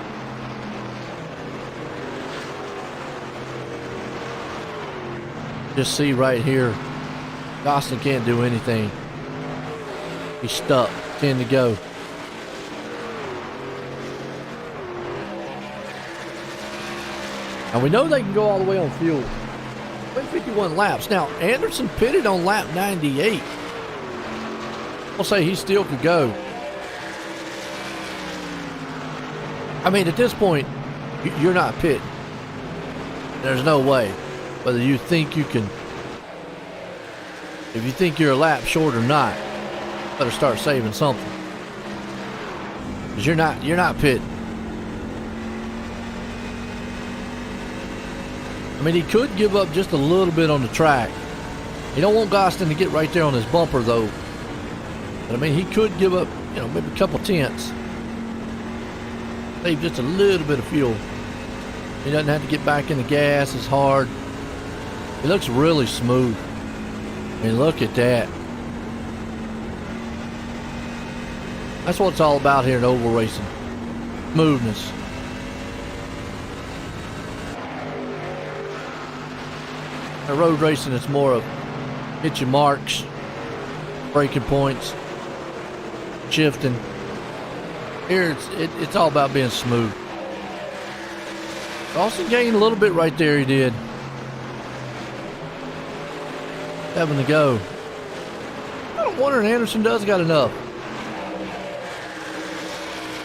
Just see right here, Gostin can't do anything. He's stuck. 10 to go. And we know they can go all the way on fuel. 51 laps. Now, Anderson pitted on lap 98. I'll say he still could go. I mean, at this point, you're not pitting. There's no way. Whether you think you can, if you think you're a lap short or not, better start saving something. Because you're not pitting. I mean, he could give up just a little bit on the track. You don't want Gostin to get right there on his bumper, though. But, I mean, he could give up, maybe a couple tenths. Save just a little bit of fuel. He doesn't have to get back in the gas as hard. He looks really smooth. I mean, look at that. That's what it's all about here in oval racing. Smoothness. Road racing, it's more of hit your marks, braking points, shifting. Here, it's all about being smooth. Austin gained a little bit right there, he did. Having to go. I'm wondering Anderson does got enough.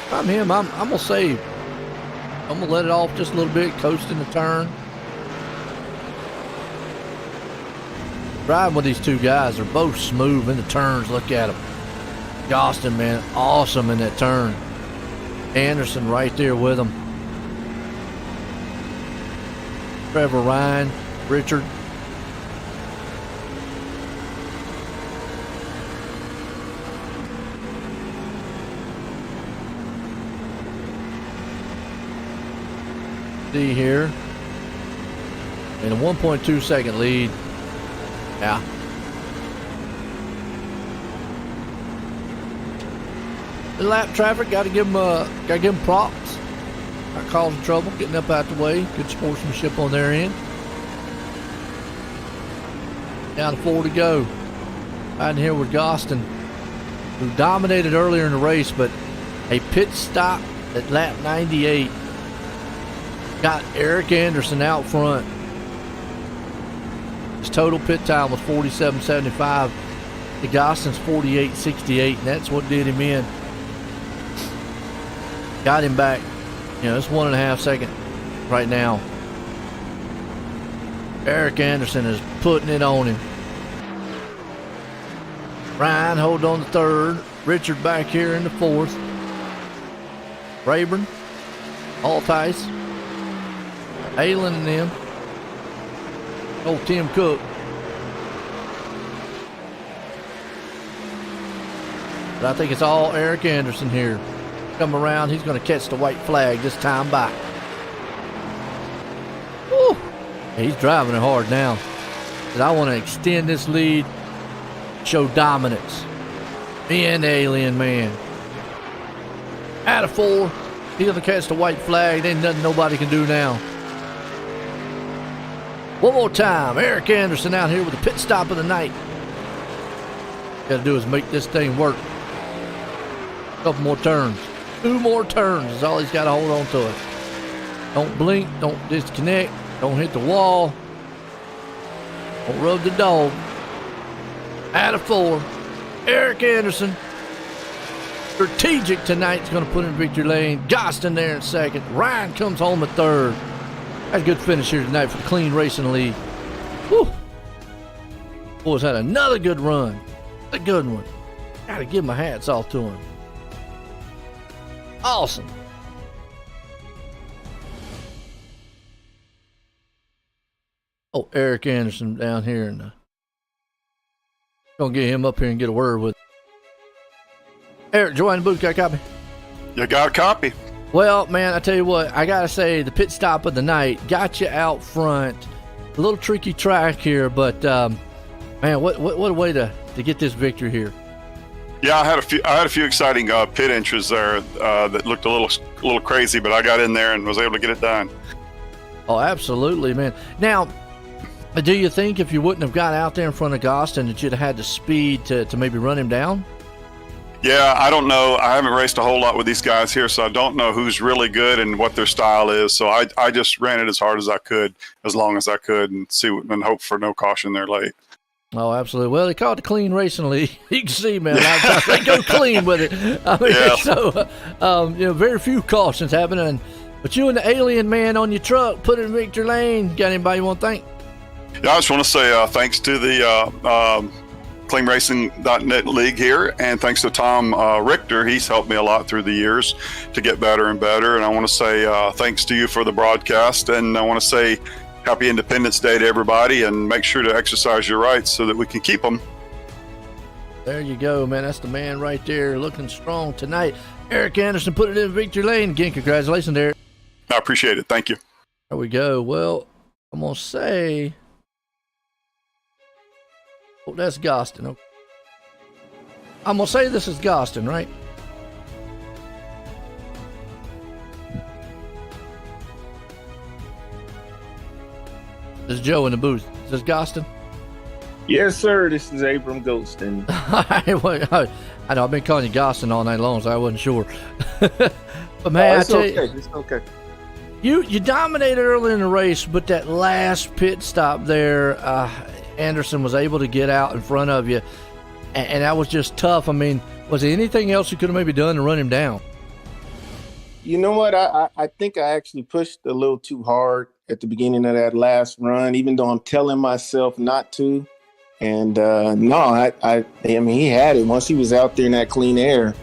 If I'm him, I'm going to save. I'm going to let it off just a little bit, coasting the turn. Driving with these two guys, they're both smooth in the turns. Look at them. Gostin, man, awesome in that turn. Anderson right there with him. Trevor, Ryan, Richard. See here. In a 1.2 second lead. Yeah. The lap traffic, gotta give them props. Not causing trouble, getting up out the way. Good sportsmanship on their end. Down to 4 to go. Riding here with Gostin, who dominated earlier in the race, but a pit stop at lap 98 got Eric Anderson out front. His total pit time was 47.75. The Gostin's 48.68, and that's what did him in. Got him back. You know, it's 1.5 seconds right now. Eric Anderson is putting it on him. Ryan hold on the third. Richard back here in the fourth. Rayburn, Altice, Halen and them. Old Tim Cook. But I think it's all Eric Anderson here. Come around, he's going to catch the white flag this time by. Woo! He's driving it hard now. But I want to extend this lead, show dominance. Me and the alien man. Out of 4, he's going to catch the white flag. Ain't nothing nobody can do now. One more time, Eric Anderson out here with the pit stop of the night. Got to do is make this thing work. A couple more turns. 2 more turns is all he's got to hold on to it. Don't blink, don't disconnect, don't hit the wall. Don't rub the dog. Out of 4, Eric Anderson. Strategic tonight's going to put in victory lane. Gostin there in second. Ryan comes home at third. That's a good finish here tonight for the Clean Racing League. Whew. Boys had another good run. A good one. Got to give my hats off to him. Awesome. Oh, Eric Anderson down here. And gonna get him up here and get a word with. Eric, join the booth. Got a copy? You got a copy. Well, man, I tell you what, I gotta say, the pit stop of the night got you out front. A little tricky track here, but man, what a way to get this victory here. Yeah, I had a few exciting pit entries there that looked a little crazy, but I got in there and was able to get it done. Oh, absolutely, man. Now, do you think if you wouldn't have got out there in front of Gostin that you'd have had the speed to maybe run him down? Yeah, I don't know. I haven't raced a whole lot with these guys here, so I don't know who's really good and what their style is. So I just ran it as hard as I could, as long as I could, and hope for no caution there late. Oh, absolutely. Well, they call it the Clean Racing League. You can see, man, a lot of times they go clean with it. I mean, yeah. So, very few cautions happening. But you and the alien man on your truck, put it in victory lane. Got anybody you want to thank? Yeah, I just want to say thanks to the CleanRacing.net League here, and thanks to Tom Richter. He's helped me a lot through the years to get better and better. And I want to say thanks to you for the broadcast, and I want to say Happy Independence Day to everybody, and make sure to exercise your rights so that we can keep them. There you go, man. That's the man right there, looking strong tonight. Eric Anderson put it in victory lane. Again, congratulations, Eric. I appreciate it. Thank you. There we go. Well, I'm going to say... Oh, that's Gostin. Okay. I'm going to say this is Gostin, right? This is Joe in the booth. Is this Gostin? Yes, sir. This is Abram Ghostin. I know I've been calling you Gostin all night long, so I wasn't sure. But man, it's okay. It's okay. You dominated early in the race, but that last pit stop there, Anderson was able to get out in front of you, and that was just tough. I mean, was there anything else you could have maybe done to run him down? You know what? I think I actually pushed a little too hard at the beginning of that last run, even though I'm telling myself not to. And no, I mean, he had it. Once he was out there in that clean air,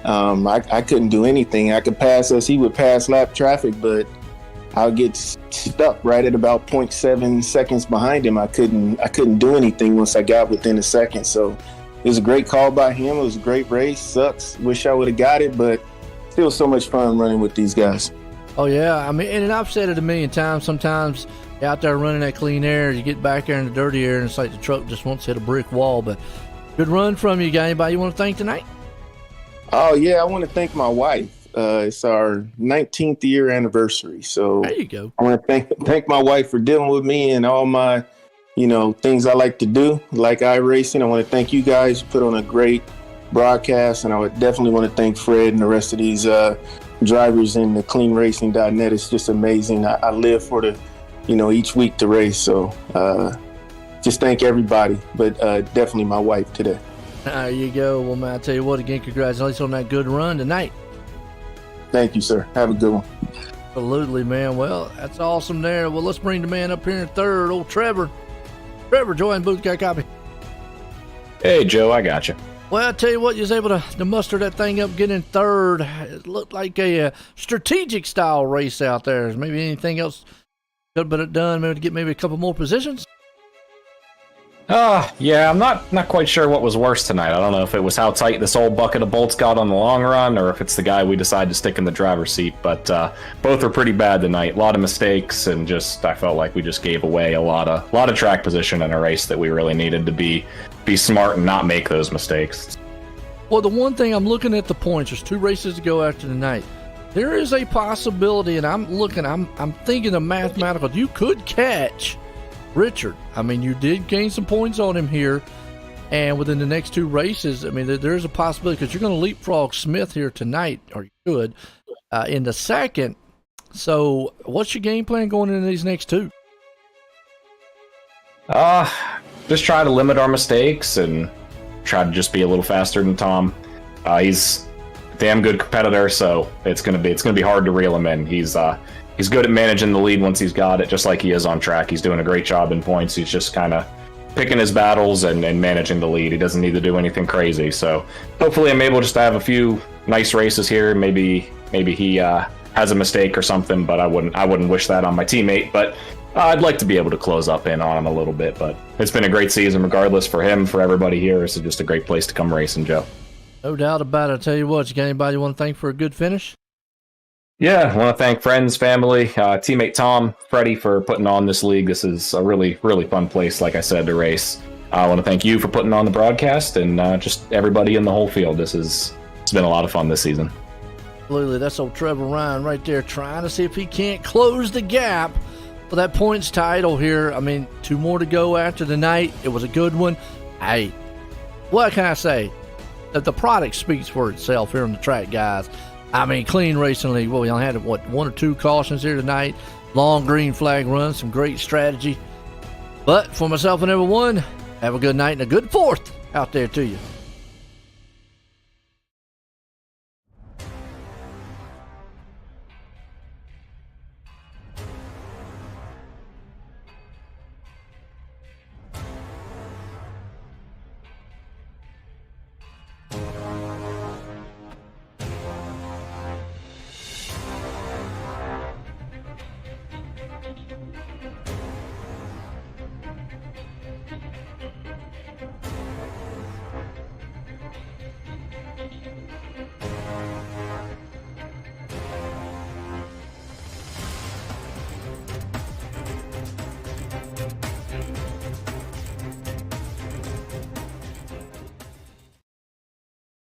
I couldn't do anything. I could pass us. He would pass lap traffic, but I would get stuck right at about 0.7 seconds behind him. I couldn't do anything once I got within a second. So it was a great call by him. It was a great race. Sucks. Wish I would have got it, but still so much fun running with these guys. Oh, yeah. I mean, and I've said it a million times. Sometimes you're out there running that clean air, you get back there in the dirty air, and it's like the truck just wants to hit a brick wall. But good run from you. Got anybody you want to thank tonight? Oh, yeah. I want to thank my wife. It's our 19th year anniversary. So there you go. I want to thank my wife for dealing with me and all my, things I like to do, like iRacing. I want to thank you guys. You put on a great broadcast, and I would definitely want to thank Fred and the rest of these drivers in the cleanracing.net. It's just amazing. I live for each week to race. So just thank everybody, but definitely my wife today. There you go. Well, man, I tell you what, again, congratulations on that good run tonight. Thank you, sir. Have a good one. Absolutely, man. Well, that's awesome there. Well, let's bring the man up here in third, old Trevor. Trevor, join booth, got a copy. Hey, Joe, I got you. Well, I tell you what, you was able to muster that thing up, get in third. It looked like a strategic style race out there. Is maybe anything else could have been done, maybe to get maybe a couple more positions? Yeah, I'm not quite sure what was worse tonight. I don't know if it was how tight this old bucket of bolts got on the long run, or if it's the guy we decided to stick in the driver's seat. But both were pretty bad tonight. A lot of mistakes, and I felt like we just gave away a lot of track position in a race that we really needed to be smart and not make those mistakes. Well, the one thing I'm looking at the points, there's 2 races to go after tonight. There is a possibility, and I'm thinking of mathematical. You could catch Richard. I mean, you did gain some points on him here, and within the next 2 races, I mean, there's a possibility because you're going to leapfrog Smith here tonight, or you could, in the second. So what's your game plan going into these next 2? Just try to limit our mistakes and try to just be a little faster than Tom. He's a damn good competitor, so it's gonna be hard to reel him in. He's good at managing the lead once he's got it, just like he is on track. He's doing a great job in points. He's just kind of picking his battles and managing the lead. He doesn't need to do anything crazy. So hopefully I'm able just to have a few nice races here. Maybe he has a mistake or something, but I wouldn't wish that on my teammate. But I'd like to be able to close up in on him a little bit. But it's been a great season regardless for him, for everybody here. It's just a great place to come racing, Joe. No doubt about it. I tell you what, you got anybody you want to thank for a good finish? Yeah, I want to thank friends, family, teammate Tom, Freddie for putting on this league. This is a really, really fun place, like I said, to race. I want to thank you for putting on the broadcast and just everybody in the whole field. It's been a lot of fun this season. Absolutely. That's old Trevor Ryan right there trying to see if he can't close the gap for that points title here. I mean, 2 more to go after the night. It was a good one. Hey, what can I say? That the product speaks for itself here on the track, guys. I mean, clean racing league. Well, we only had 1 or 2 cautions here tonight. Long green flag run, some great strategy. But for myself and everyone, have a good night and a good 4th out there to you.